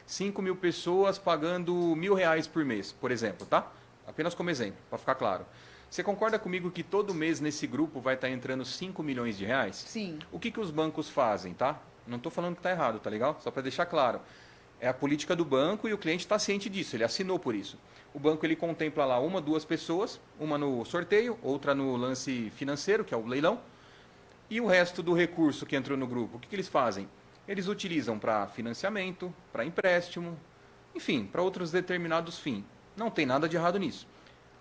5 mil pessoas pagando R$1.000 por mês, por exemplo, tá? Apenas como exemplo, para ficar claro. Você concorda comigo que todo mês nesse grupo vai estar entrando 5 milhões de reais? Sim. O que os bancos fazem, tá? Não estou falando que está errado, tá legal? Só para deixar claro. É a política do banco e o cliente está ciente disso, ele assinou por isso. O banco ele contempla lá 1, 2 pessoas, uma no sorteio, outra no lance financeiro, que é o leilão, e o resto do recurso que entrou no grupo, o que eles fazem? Eles utilizam para financiamento, para empréstimo, enfim, para outros determinados fins. Não tem nada de errado nisso.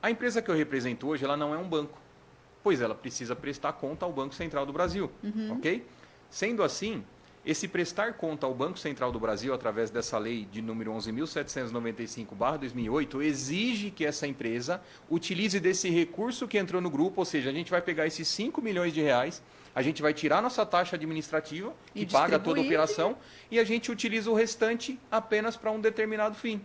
A empresa que eu represento hoje, ela não é um banco, pois ela precisa prestar conta ao Banco Central do Brasil, ok? Sendo assim, esse prestar conta ao Banco Central do Brasil, através dessa lei de número 11.795/2008, exige que essa empresa utilize desse recurso que entrou no grupo, ou seja, a gente vai pegar esses 5 milhões de reais, a gente vai tirar nossa taxa administrativa, E que paga toda a distribuir. operação, e a gente utiliza o restante apenas para um determinado fim,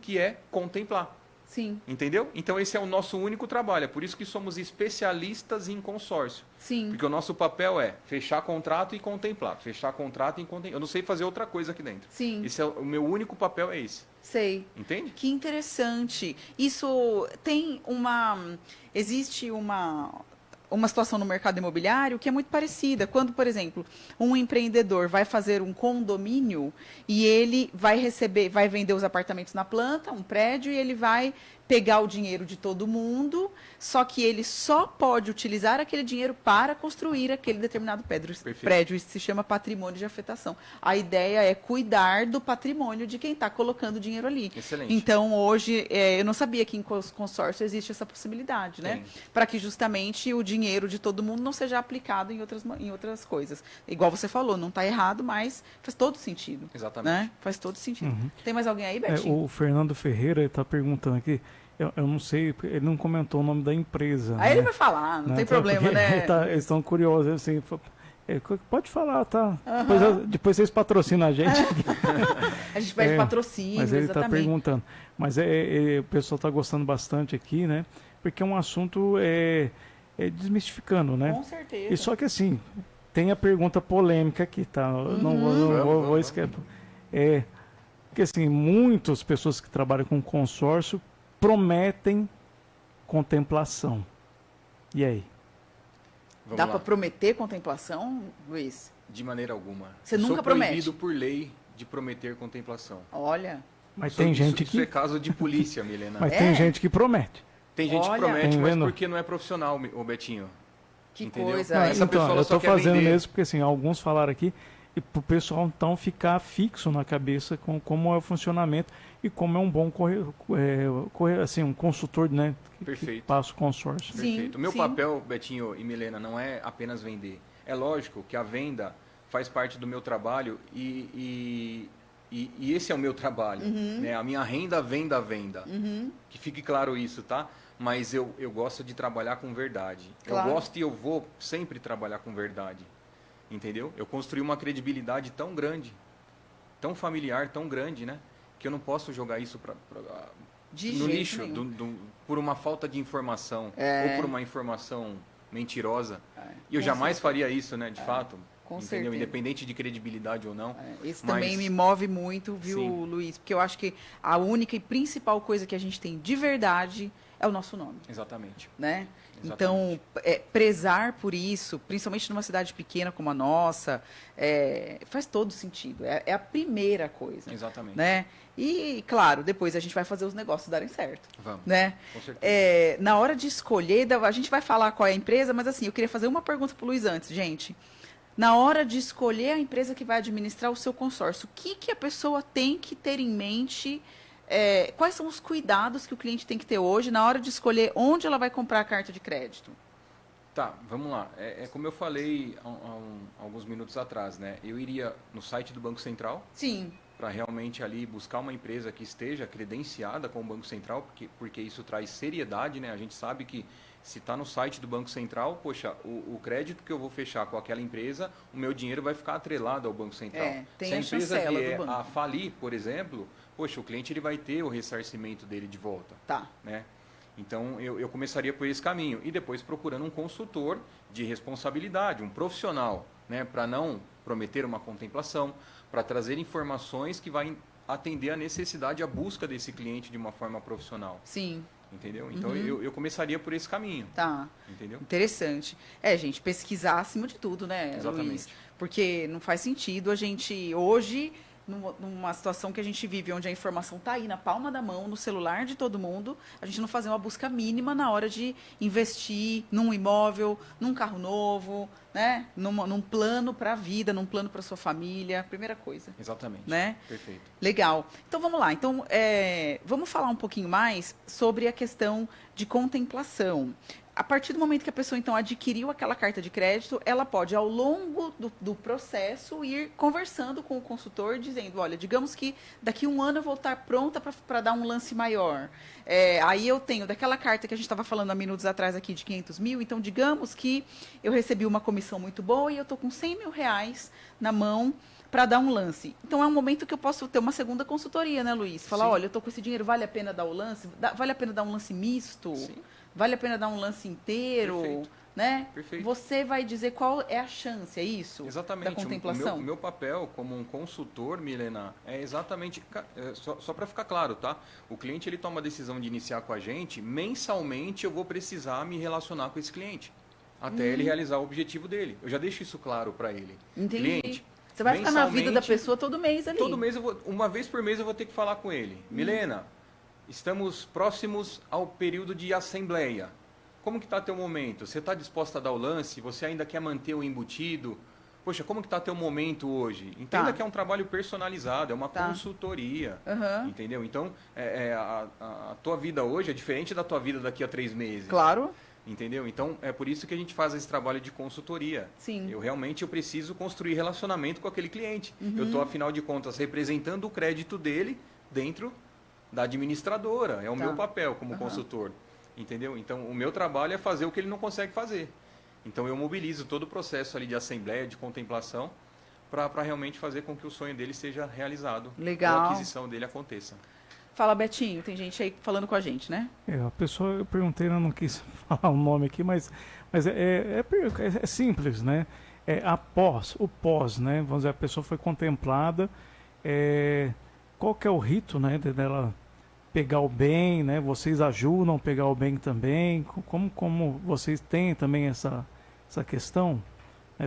que é contemplar. Sim. Entendeu? Então esse é o nosso único trabalho, é por isso que somos especialistas em consórcio. Sim. Porque o nosso papel é fechar contrato e contemplar, fechar contrato e contemplar. Eu não sei fazer outra coisa aqui dentro. Sim. Esse é o meu único papel é esse. Sei. Entende? Que interessante. Isso tem uma. Existe uma situação no mercado imobiliário que é muito parecida. Quando, por exemplo, um empreendedor vai fazer um condomínio e ele vai vender os apartamentos na planta, um prédio, e ele vai pegar o dinheiro de todo mundo, só que ele só pode utilizar aquele dinheiro para construir aquele determinado prédio. Isso se chama patrimônio de afetação. A ideia é cuidar do patrimônio de quem está colocando o dinheiro ali. Excelente. Então, hoje, eu não sabia que em consórcio existe essa possibilidade, né? Para que justamente o dinheiro de todo mundo não seja aplicado em outras coisas. Igual você falou, não está errado, mas faz todo sentido. Exatamente. Né? Faz todo sentido. Tem mais alguém aí, Betinho? O Fernando Ferreira está perguntando aqui, eu não sei, ele não comentou o nome da empresa. Aí né? ele vai falar, não Né? tem problema, Porque né? eles estão curiosos, assim, pode falar, tá? Depois vocês patrocinam a gente. A gente pede patrocínio, Mas ele está exatamente. perguntando. Mas o pessoal está gostando bastante aqui, né? Porque é um assunto desmistificando, né? Com certeza. E só que assim, tem a pergunta polêmica aqui, tá? Eu não vou esquecer. Porque assim, muitas pessoas que trabalham com consórcio prometem contemplação. E aí? Vamos Dá lá. para prometer contemplação, Luiz? De maneira alguma. Você Eu nunca sou promete? proibido por lei de prometer contemplação. Olha, Mas tem gente Isso é que, caso de polícia, Milena. mas tem gente que promete. Tem gente que Olha. promete, Tá mas vendo? porque não é profissional, ô Betinho. que Entendeu? coisa. Não, Essa pessoa, então, ela eu só estou quer fazendo vender. mesmo porque assim, alguns falaram aqui e para o pessoal então ficar fixo na cabeça com como é o funcionamento e como é um bom assim, um consultor, né, que Perfeito. passa o consórcio. Sim, Perfeito. O meu sim. papel, Betinho e Milena, não é apenas vender. É lógico que a venda faz parte do meu trabalho e esse é o meu trabalho. Né? A minha renda vem da venda. Que fique claro isso, tá? Mas eu gosto de trabalhar com verdade. Claro. Eu gosto e eu vou sempre trabalhar com verdade. Entendeu? Eu construí uma credibilidade tão grande, tão familiar, tão grande, né? Que eu não posso jogar isso no lixo por uma falta de informação ou por uma informação mentirosa. E eu jamais faria isso, né? De fato. Com Entendeu? certeza. Independente de credibilidade ou não. Isso também me move muito, viu, Sim. Luiz? Porque eu acho que a única e principal coisa que a gente tem de verdade é o nosso nome, Exatamente. né? Exatamente. Então, prezar por isso, principalmente numa cidade pequena como a nossa, faz todo sentido. É a primeira coisa. Exatamente. Né? E, claro, depois a gente vai fazer os negócios darem certo. Vamos. Né? Com certeza. Na hora de escolher, a gente vai falar qual é a empresa, mas assim, eu queria fazer uma pergunta para o Luiz antes, gente. Na hora de escolher a empresa que vai administrar o seu consórcio, o que a pessoa tem que ter em mente? Quais são os cuidados que o cliente tem que ter hoje na hora de escolher onde ela vai comprar a carta de crédito? Tá, vamos lá. Como eu falei há alguns minutos atrás, né? Eu iria no site do Banco Central. Sim. Para realmente ali buscar uma empresa que esteja credenciada com o Banco Central, porque isso traz seriedade, né? A gente sabe que se está no site do Banco Central, poxa, o crédito que eu vou fechar com aquela empresa, o meu dinheiro vai ficar atrelado ao Banco Central. Tem se a a empresa chancela vier do banco. a falir, por exemplo, poxa, o cliente ele vai ter o ressarcimento dele de volta. Tá. Né? Então, eu começaria por esse caminho. E depois procurando um consultor de responsabilidade, um profissional, né? Para não prometer uma contemplação, para trazer informações que vai atender a necessidade, a busca desse cliente de uma forma profissional. Sim. Entendeu? Então, eu começaria por esse caminho. Tá. Entendeu? Interessante. Gente, pesquisar acima de tudo, né, Exatamente. Luiz? Porque não faz sentido a gente, hoje, numa situação que a gente vive, onde a informação está aí na palma da mão, no celular de todo mundo, a gente não fazer uma busca mínima na hora de investir num imóvel, num carro novo, né? Num plano para a vida, num plano para sua família, primeira coisa. Exatamente. Né? Perfeito. Legal. Então vamos lá. Então, vamos falar um pouquinho mais sobre a questão de contemplação. A partir do momento que a pessoa, então, adquiriu aquela carta de crédito, ela pode, ao longo do processo, ir conversando com o consultor, dizendo, olha, digamos que daqui a um ano eu vou estar pronta para dar um lance maior. Aí eu tenho, daquela carta que a gente estava falando há minutos atrás aqui, de 500 mil, então, digamos que eu recebi uma comissão muito boa e eu estou com 100 mil reais na mão para dar um lance. Então, é um momento que eu posso ter uma segunda consultoria, né, Luiz? Falar, Sim. olha, eu estou com esse dinheiro, vale a pena dar o lance? Vale a pena dar um lance misto? Sim. Vale a pena dar um lance inteiro? Perfeito. Né? Perfeito. Você vai dizer qual é a chance, é isso? Exatamente. Da contemplação? O meu papel como um consultor, Milena, é exatamente... Só para ficar claro, tá? O cliente ele toma a decisão de iniciar com a gente, mensalmente eu vou precisar me relacionar com esse cliente, até ele realizar o objetivo dele. Eu já deixo isso claro para ele. Entendi. Cliente, Você vai ficar na vida da mensalmente, pessoa todo mês ali. Todo mês, uma vez por mês eu vou ter que falar com ele. Milena, estamos próximos ao período de assembleia. Como que está teu momento? Você está disposta a dar o lance? Você ainda quer manter o embutido? Poxa, como que está teu momento hoje? Entenda que é um trabalho personalizado, é uma consultoria, entendeu? Então, a tua vida hoje é diferente da tua vida daqui a 3 meses. Claro. Entendeu? Então, é por isso que a gente faz esse trabalho de consultoria. Sim. Eu preciso construir relacionamento com aquele cliente. Eu estou, afinal de contas, representando o crédito dele dentro da administradora. É o meu papel como consultor. Entendeu? Então, o meu trabalho é fazer o que ele não consegue fazer. Então, eu mobilizo todo o processo ali de assembleia, de contemplação, para realmente fazer com que o sonho dele seja realizado. Legal. A aquisição dele aconteça. Fala, Betinho. Tem gente aí falando com a gente, né? A pessoa, eu perguntei, eu não quis falar o nome aqui, mas é simples, né? O pós, né? Vamos dizer, a pessoa foi contemplada, qual que é o rito, né, dela pegar o bem, né? Vocês ajudam a pegar o bem também? Como vocês têm também essa questão?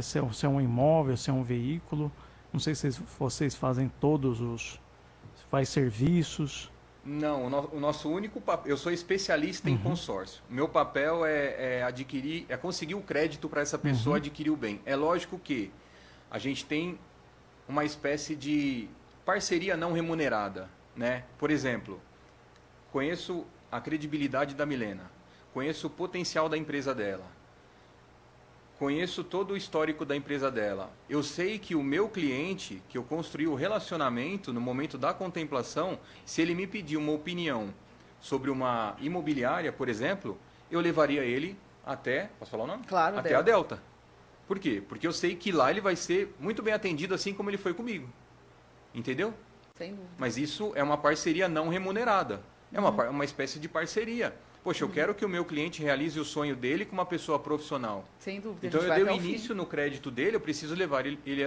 Se é um imóvel, se é um veículo? Não sei se vocês fazem faz serviços. Não, o nosso único papel... Eu sou especialista em consórcio. O meu papel é conseguir o crédito para essa pessoa adquirir o bem. É lógico que a gente tem uma espécie de parceria não remunerada, né? Por exemplo, conheço a credibilidade da Milena, conheço o potencial da empresa dela. conheço todo o histórico da empresa dela. Eu sei que o meu cliente, que eu construí o relacionamento no momento da contemplação, se ele me pedir uma opinião sobre uma imobiliária, por exemplo, eu levaria ele até, posso falar o nome? Claro, até a Delta. Por quê? Porque eu sei que lá ele vai ser muito bem atendido assim como ele foi comigo. Entendeu? Sem dúvida. Mas isso é uma parceria não remunerada. É uma espécie de parceria. Poxa, eu quero que o meu cliente realize o sonho dele com uma pessoa profissional. Sem dúvida. Então eu dei o início no crédito dele, eu preciso levar ele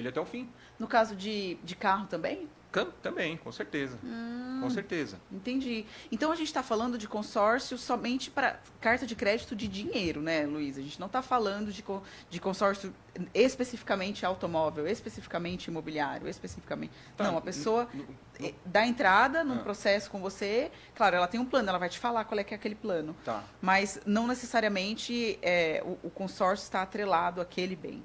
até o fim. No caso de carro também? Também, com certeza. Com certeza. Entendi. Então a gente está falando de consórcio somente para carta de crédito de dinheiro, né, Luiz? A gente não está falando de consórcio especificamente automóvel, especificamente imobiliário, especificamente. Tá, não, a pessoa dá entrada num processo com você. Claro, ela tem um plano, ela vai te falar qual é que é aquele plano. Tá. Mas não necessariamente o consórcio está atrelado àquele bem.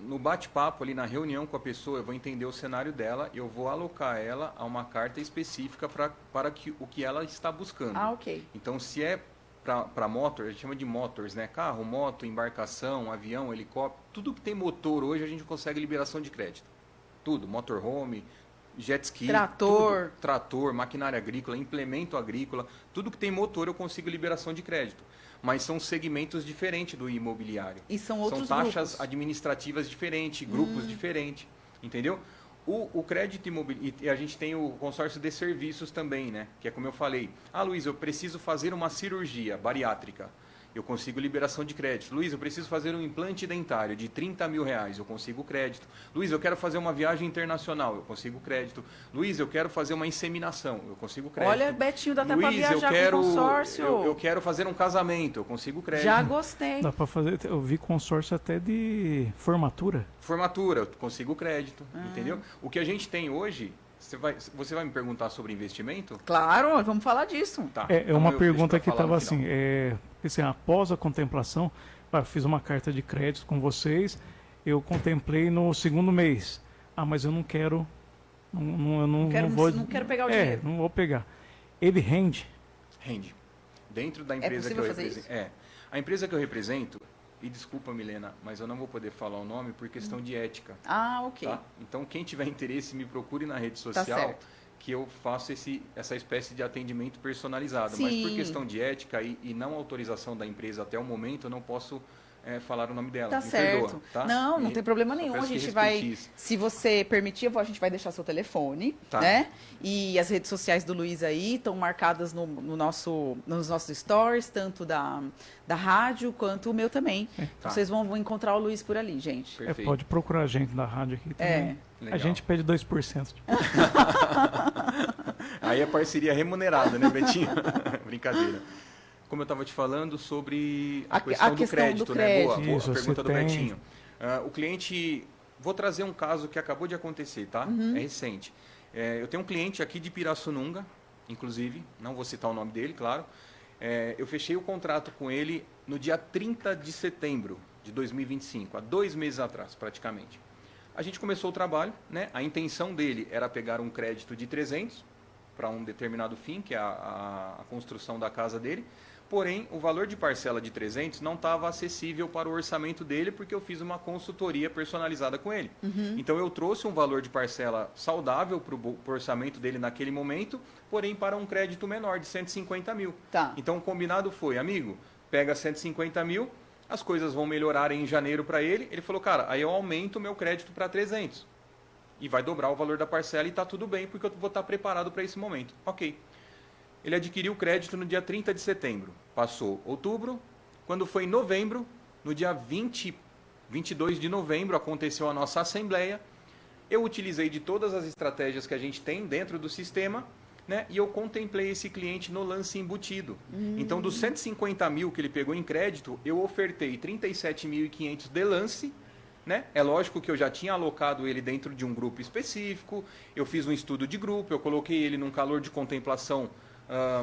No bate-papo ali, na reunião com a pessoa, eu vou entender o cenário dela, eu vou alocar ela a uma carta específica para o que ela está buscando. Ah, ok. Então, se é para motor, a gente chama de motors, né? Carro, moto, embarcação, avião, helicóptero, tudo que tem motor hoje a gente consegue liberação de crédito. Tudo, motorhome, jet ski, trator, maquinária agrícola, implemento agrícola, tudo que tem motor eu consigo liberação de crédito. Mas são segmentos diferentes do imobiliário. E são outros São taxas grupos administrativas diferentes, grupos diferentes, entendeu? O crédito imobiliário, e a gente tem o consórcio de serviços também, né? Que é como eu falei. Ah, Luiz, eu preciso fazer uma cirurgia bariátrica. Eu consigo liberação de crédito. Luiz, eu preciso fazer um implante dentário de R$30 mil. Eu consigo crédito. Luiz, eu quero fazer uma viagem internacional. Eu consigo crédito. Luiz, eu quero fazer uma inseminação. Eu consigo crédito. Olha, Betinho, dá até Luiz, para viajar com consórcio. Eu quero fazer um casamento. Eu consigo crédito. Já gostei. Dá para fazer, eu vi consórcio até de formatura. Formatura, eu consigo crédito. Entendeu? O que a gente tem hoje... Você vai me perguntar sobre investimento? Claro, vamos falar disso. Tá. É uma pergunta que estava assim, após a contemplação, eu fiz uma carta de crédito com vocês, eu contemplei no segundo mês. Ah, mas eu não quero, não quero pegar o dinheiro. Não vou pegar. Ele rende? Rende. Dentro da empresa que eu represento. A empresa que eu represento, e desculpa, Milena, mas eu não vou poder falar o nome por questão de ética. Ah, ok. Tá? Então, quem tiver interesse, me procure na rede social, que eu faço essa espécie de atendimento personalizado. Sim. Mas por questão de ética e não autorização da empresa até o momento, eu não posso falar o nome dela. Tá certo. Perdoa, tá? Não tem problema nenhum. A gente vai, se você permitir, a gente vai deixar seu telefone, né? E as redes sociais do Luiz aí estão marcadas nos nossos stories, tanto da rádio quanto o meu também. Vocês vão encontrar o Luiz por ali, gente. Pode procurar a gente da rádio aqui também. A gente pede 2%. Aí é parceria remunerada, né, Betinho? Brincadeira. Como eu estava te falando sobre a questão do crédito, né? Boa, Isso, a pergunta do Betinho. O cliente... Vou trazer um caso que acabou de acontecer, tá? É recente. Eu tenho um cliente aqui de Pirassununga, inclusive, não vou citar o nome dele, claro. Eu fechei o contrato com ele no dia 30 de setembro de 2025, há 2 meses atrás, praticamente. A gente começou o trabalho, né? A intenção dele era pegar um crédito de 300 para um determinado fim, que é a construção da casa dele. Porém, o valor de parcela de 300 não estava acessível para o orçamento dele, porque eu fiz uma consultoria personalizada com ele. Então, eu trouxe um valor de parcela saudável para o orçamento dele naquele momento, porém para um crédito menor, de 150 mil. Então, o combinado foi, amigo, pega 150 mil, as coisas vão melhorar em janeiro para ele. Ele falou, cara, aí eu aumento o meu crédito para 300. E vai dobrar o valor da parcela e está tudo bem, porque eu vou estar preparado para esse momento. Ok. Ele adquiriu o crédito no dia 30 de setembro. Passou outubro. Quando foi em novembro, no dia 22 de novembro, aconteceu a nossa assembleia. Eu utilizei de todas as estratégias que a gente tem dentro do sistema, né? E eu contemplei esse cliente no lance embutido. Então, dos 150 mil que ele pegou em crédito, eu ofertei 37.500 de lance. Né? É lógico que eu já tinha alocado ele dentro de um grupo específico, eu fiz um estudo de grupo, eu coloquei ele num calor de contemplação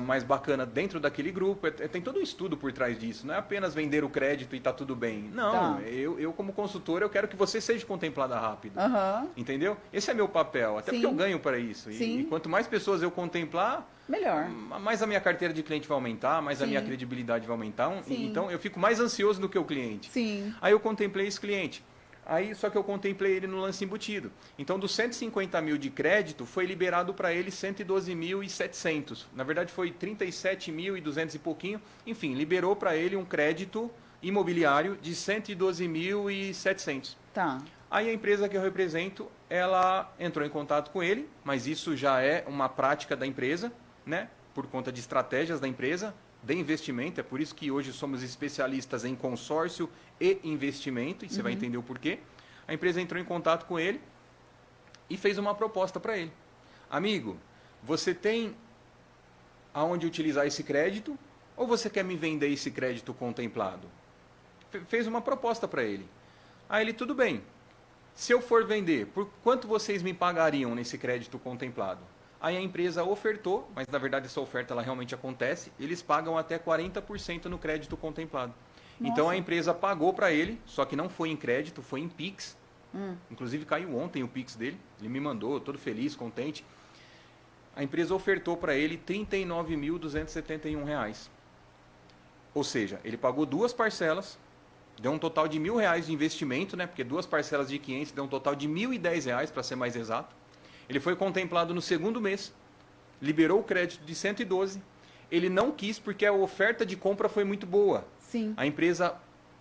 mais bacana dentro daquele grupo. Tem todo um estudo por trás disso. Não é apenas vender o crédito e tá tudo bem. Não, Tá. eu como consultor, eu quero que você seja contemplada rápido. Aham. Entendeu? Esse é meu papel, até porque Sim. eu ganho para isso. Sim. E quanto mais pessoas eu contemplar, Melhor. mais a minha carteira de cliente vai aumentar, mais a Sim. minha credibilidade vai aumentar. Sim. Então eu fico mais ansioso do que o cliente. Sim. Aí eu contemplei esse cliente. Aí só que eu contemplei ele no lance embutido. Então dos 150 mil de crédito, foi liberado para ele 112.700. Na verdade foi 37.200 e pouquinho. Enfim, liberou para ele um crédito imobiliário de 112.700. Tá. Aí a empresa que eu represento, ela entrou em contato com ele, mas isso já é uma prática da empresa, né? Por conta de estratégias da empresa, de investimento. É por isso que hoje somos especialistas em consórcio e investimento, e você vai entender o porquê. A empresa entrou em contato com ele e fez uma proposta para ele. Amigo, você tem aonde utilizar esse crédito ou você quer me vender esse crédito contemplado? Fez uma proposta para ele. Aí ele, tudo bem. Se eu for vender, por quanto vocês me pagariam nesse crédito contemplado? Aí a empresa ofertou, mas na verdade essa oferta ela realmente acontece, eles pagam até 40% no crédito contemplado. Nossa. Então a empresa pagou para ele, só que não foi em crédito, foi em Pix. Inclusive caiu ontem o Pix dele, ele me mandou, todo feliz, contente. A empresa ofertou para ele R$ 39.271. Ou seja, ele pagou 2 parcelas, deu um total de R$ 1.000 de investimento, né? Porque 2 parcelas de 500 deu um total de R$ 1.010, para ser mais exato. Ele foi contemplado no segundo mês, liberou o crédito de 112. Ele não quis porque a oferta de compra foi muito boa. Sim. A empresa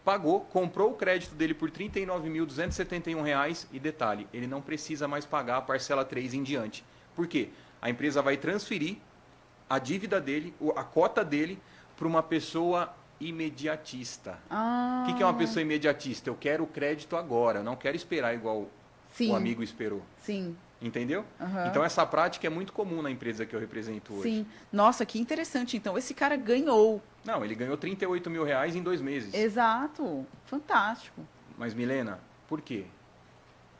pagou, comprou o crédito dele por R$ 39.271 e detalhe, ele não precisa mais pagar a parcela 3 em diante. Por quê? A empresa vai transferir a dívida dele, a cota dele, para uma pessoa imediatista. Ah. O que é uma pessoa imediatista? Eu quero o crédito agora, eu não quero esperar igual Sim. o amigo esperou. Sim. Entendeu? Aham. Então essa prática é muito comum na empresa que eu represento hoje. Sim. Nossa, que interessante. Então, esse cara ganhou. Não, ele ganhou R$ 38.000 em 2 meses. Exato. Fantástico. Mas Milena, por quê?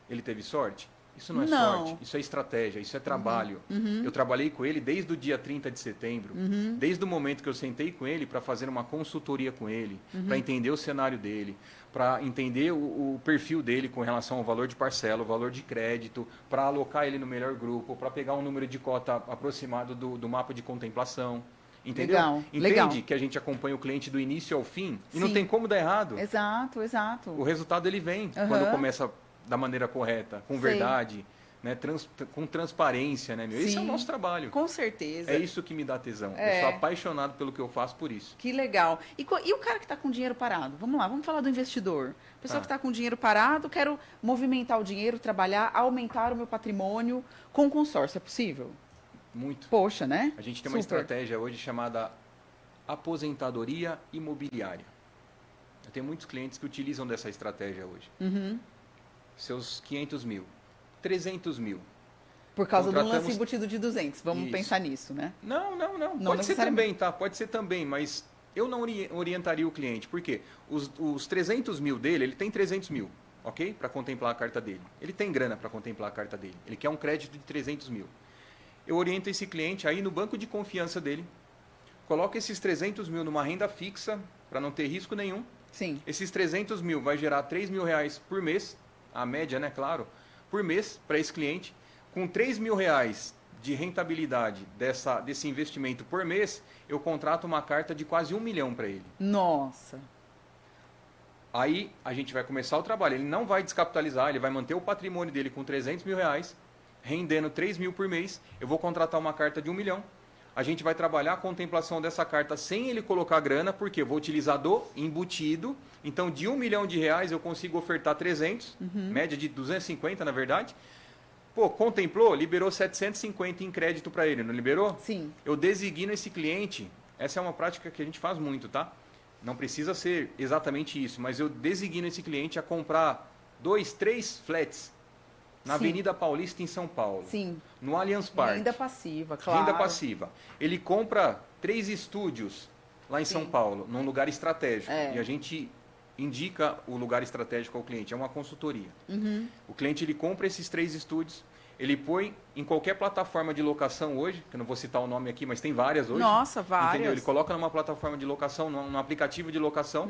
Ele teve sorte? Isso não é Não. sorte, isso é estratégia, isso é trabalho. Uhum. Eu trabalhei com ele desde o dia 30 de setembro, desde o momento que eu sentei com ele para fazer uma consultoria com ele, para entender o cenário dele, para entender o perfil dele com relação ao valor de parcela, o valor de crédito, para alocar ele no melhor grupo, para pegar um número de cota aproximado do mapa de contemplação. Entendeu? Legal, Entende legal. que a gente acompanha o cliente do início ao fim e não Sim. tem como dar errado. Exato, exato. O resultado ele vem Aham. quando começa da maneira correta, com Sei. verdade, né, com transparência, né, meu? Esse é o Sim. nosso trabalho. Com certeza. É isso que me dá tesão. É. Eu sou apaixonado pelo que eu faço por isso. Que legal. E o cara que está com dinheiro parado? Vamos lá, vamos falar do investidor. Pessoa Tá. que está com dinheiro parado, quero movimentar o dinheiro, trabalhar, aumentar o meu patrimônio com consórcio. É possível? Muito. Poxa, né? A gente tem uma Super. estratégia hoje chamada aposentadoria imobiliária. Eu tenho muitos clientes que utilizam dessa estratégia hoje. Uhum. Seus 500 mil, 300 mil. Por causa do Contratamos- lance embutido de 200. Vamos Isso. pensar nisso, né? Não. Não Pode ser necessariamente. também, tá? Pode ser também, mas eu não orientaria o cliente. Por quê? Os 300 mil dele, ele tem 300 mil, ok? Para contemplar a carta dele. Ele tem grana para contemplar a carta dele. Ele quer um crédito de 300 mil. Eu oriento esse cliente aí no banco de confiança dele. Coloca esses 300 mil numa renda fixa, para não ter risco nenhum. Sim. Esses 300 mil vai gerar 3 mil reais por mês, a média, né, claro, por mês para esse cliente. Com 3 mil reais de rentabilidade desse investimento por mês, eu contrato uma carta de quase 1 milhão para ele. Nossa. Aí a gente vai começar o trabalho. Ele não vai descapitalizar, ele vai manter o patrimônio dele com 300 mil reais, rendendo 3 mil por mês. Eu vou contratar uma carta de 1 milhão. A gente vai trabalhar a contemplação dessa carta sem ele colocar grana, porque eu vou utilizar do embutido. Então, de 1 milhão de reais, eu consigo ofertar 300, média de 250, na verdade. Pô, contemplou, liberou 750 em crédito para ele, não liberou? Sim. Eu designo esse cliente, essa é uma prática que a gente faz muito, tá? Não precisa ser exatamente isso, mas eu designo esse cliente a comprar 2, 3 flats na Sim. Avenida Paulista, em São Paulo. Sim. No Allianz Parque. Renda passiva, claro. Renda passiva. Ele compra 3 estúdios lá em Sim. São Paulo, num lugar estratégico. É. E a gente indica o lugar estratégico ao cliente. É uma consultoria. Uhum. O cliente ele compra esses 3 estúdios, Ele põe em qualquer plataforma de locação hoje, que eu não vou citar o nome aqui, mas tem várias hoje. Nossa, várias. Entendeu? Ele coloca numa plataforma de locação, num aplicativo de locação.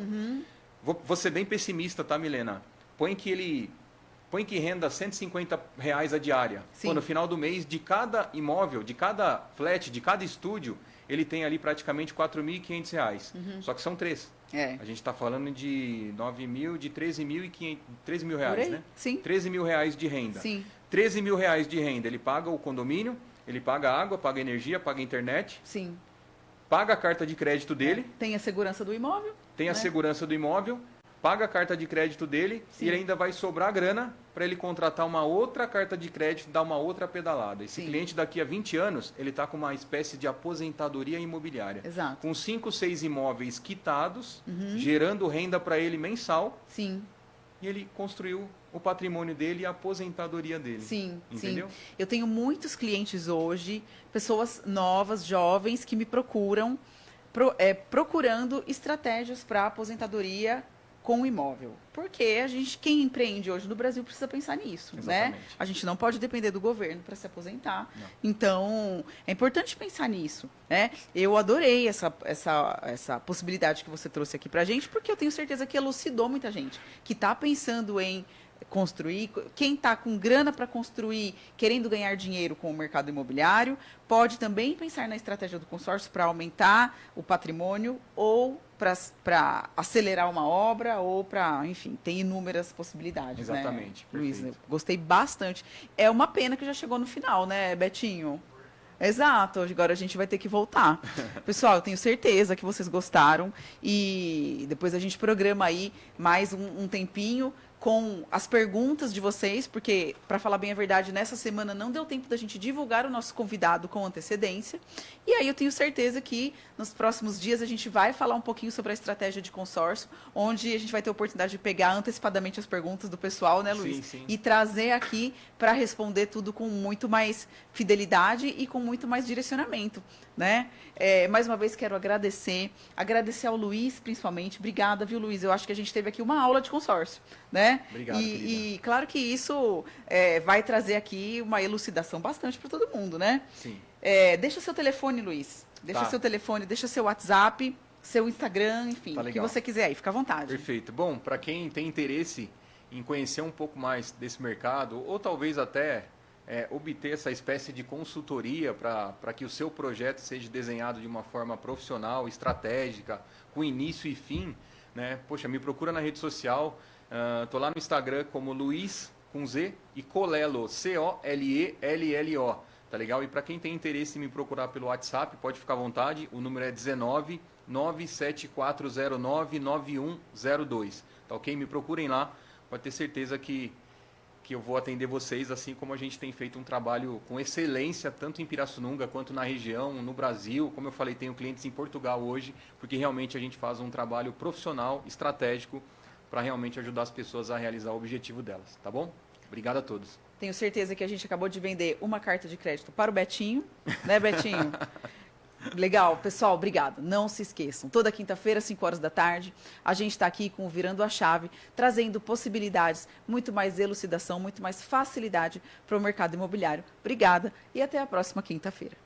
Vou ser bem pessimista, tá, Milena? Põe que renda R$150 a diária. Pô, no final do mês, de cada imóvel, de cada flat, de cada estúdio, ele tem ali praticamente R$4.500. Só que são 3. A gente está falando de 9 mil, de 13 mil reais, né? Sim. 13 mil reais de renda. Sim. 13 mil reais de renda, ele paga o condomínio, ele paga a água, paga a energia, paga a internet. Sim. Paga a carta de crédito dele. Tem a segurança do imóvel. Tem a segurança do imóvel. Paga a carta de crédito dele. Sim. E ele ainda vai sobrar grana para ele contratar uma outra carta de crédito, dar uma outra pedalada. Esse cliente daqui a 20 anos, ele está com uma espécie de aposentadoria imobiliária. Exato. Com 5, 6 imóveis quitados, gerando renda para ele mensal. Sim. E ele construiu o patrimônio dele e a aposentadoria dele. Sim, entendeu? sim. Eu tenho muitos clientes hoje, pessoas novas, jovens, que me procuram, procurando estratégias para aposentadoria com o imóvel. Porque quem empreende hoje no Brasil precisa pensar nisso, né? A gente não pode depender do governo para se aposentar. Não. Então, é importante pensar nisso, né? Eu adorei essa possibilidade que você trouxe aqui para a gente, porque eu tenho certeza que elucidou muita gente que está pensando em construir. Quem está com grana para construir, querendo ganhar dinheiro com o mercado imobiliário, pode também pensar na estratégia do consórcio para aumentar o patrimônio ou para acelerar uma obra ou para, enfim, tem inúmeras possibilidades. Exatamente. Né, Luiz? Eu gostei bastante. É uma pena que já chegou no final, né, Betinho? Exato, agora a gente vai ter que voltar. Pessoal, eu tenho certeza que vocês gostaram e depois a gente programa aí mais um tempinho com as perguntas de vocês, porque, para falar bem a verdade, nessa semana não deu tempo da gente divulgar o nosso convidado com antecedência. E aí eu tenho certeza que nos próximos dias a gente vai falar um pouquinho sobre a estratégia de consórcio, onde a gente vai ter a oportunidade de pegar antecipadamente as perguntas do pessoal, né, Luiz? Sim. E trazer aqui para responder tudo com muito mais fidelidade e com muito mais direcionamento, né? Mais uma vez quero agradecer ao Luiz, principalmente. Obrigada, viu, Luiz? Eu acho que a gente teve aqui uma aula de consórcio, né? Obrigado, e claro que isso vai trazer aqui uma elucidação bastante para todo mundo, né? Sim. Deixa seu telefone, Luiz. Deixa seu telefone, deixa seu WhatsApp, seu Instagram, enfim, o que você quiser aí, fica à vontade. Perfeito. Bom, para quem tem interesse em conhecer um pouco mais desse mercado, ou talvez até obter essa espécie de consultoria para que o seu projeto seja desenhado de uma forma profissional, estratégica, com início e fim, né? Poxa, me procura na rede social, tô lá no Instagram como Luiz com Z e Colello, Colello, tá legal? E para quem tem interesse em me procurar pelo WhatsApp, pode ficar à vontade, o número é 19 97409 9102, tá ok? Me procurem lá, pode ter certeza que eu vou atender vocês, assim como a gente tem feito um trabalho com excelência, tanto em Pirassununga quanto na região, no Brasil. Como eu falei, tenho clientes em Portugal hoje, porque realmente a gente faz um trabalho profissional, estratégico, para realmente ajudar as pessoas a realizar o objetivo delas, tá bom? Obrigado a todos. Tenho certeza que a gente acabou de vender uma carta de crédito para o Betinho, né, Betinho? Legal, pessoal, obrigado. Não se esqueçam, toda quinta-feira, 5 horas da tarde, a gente está aqui com o Virando a Chave, trazendo possibilidades, muito mais elucidação, muito mais facilidade para o mercado imobiliário. Obrigada e até a próxima quinta-feira.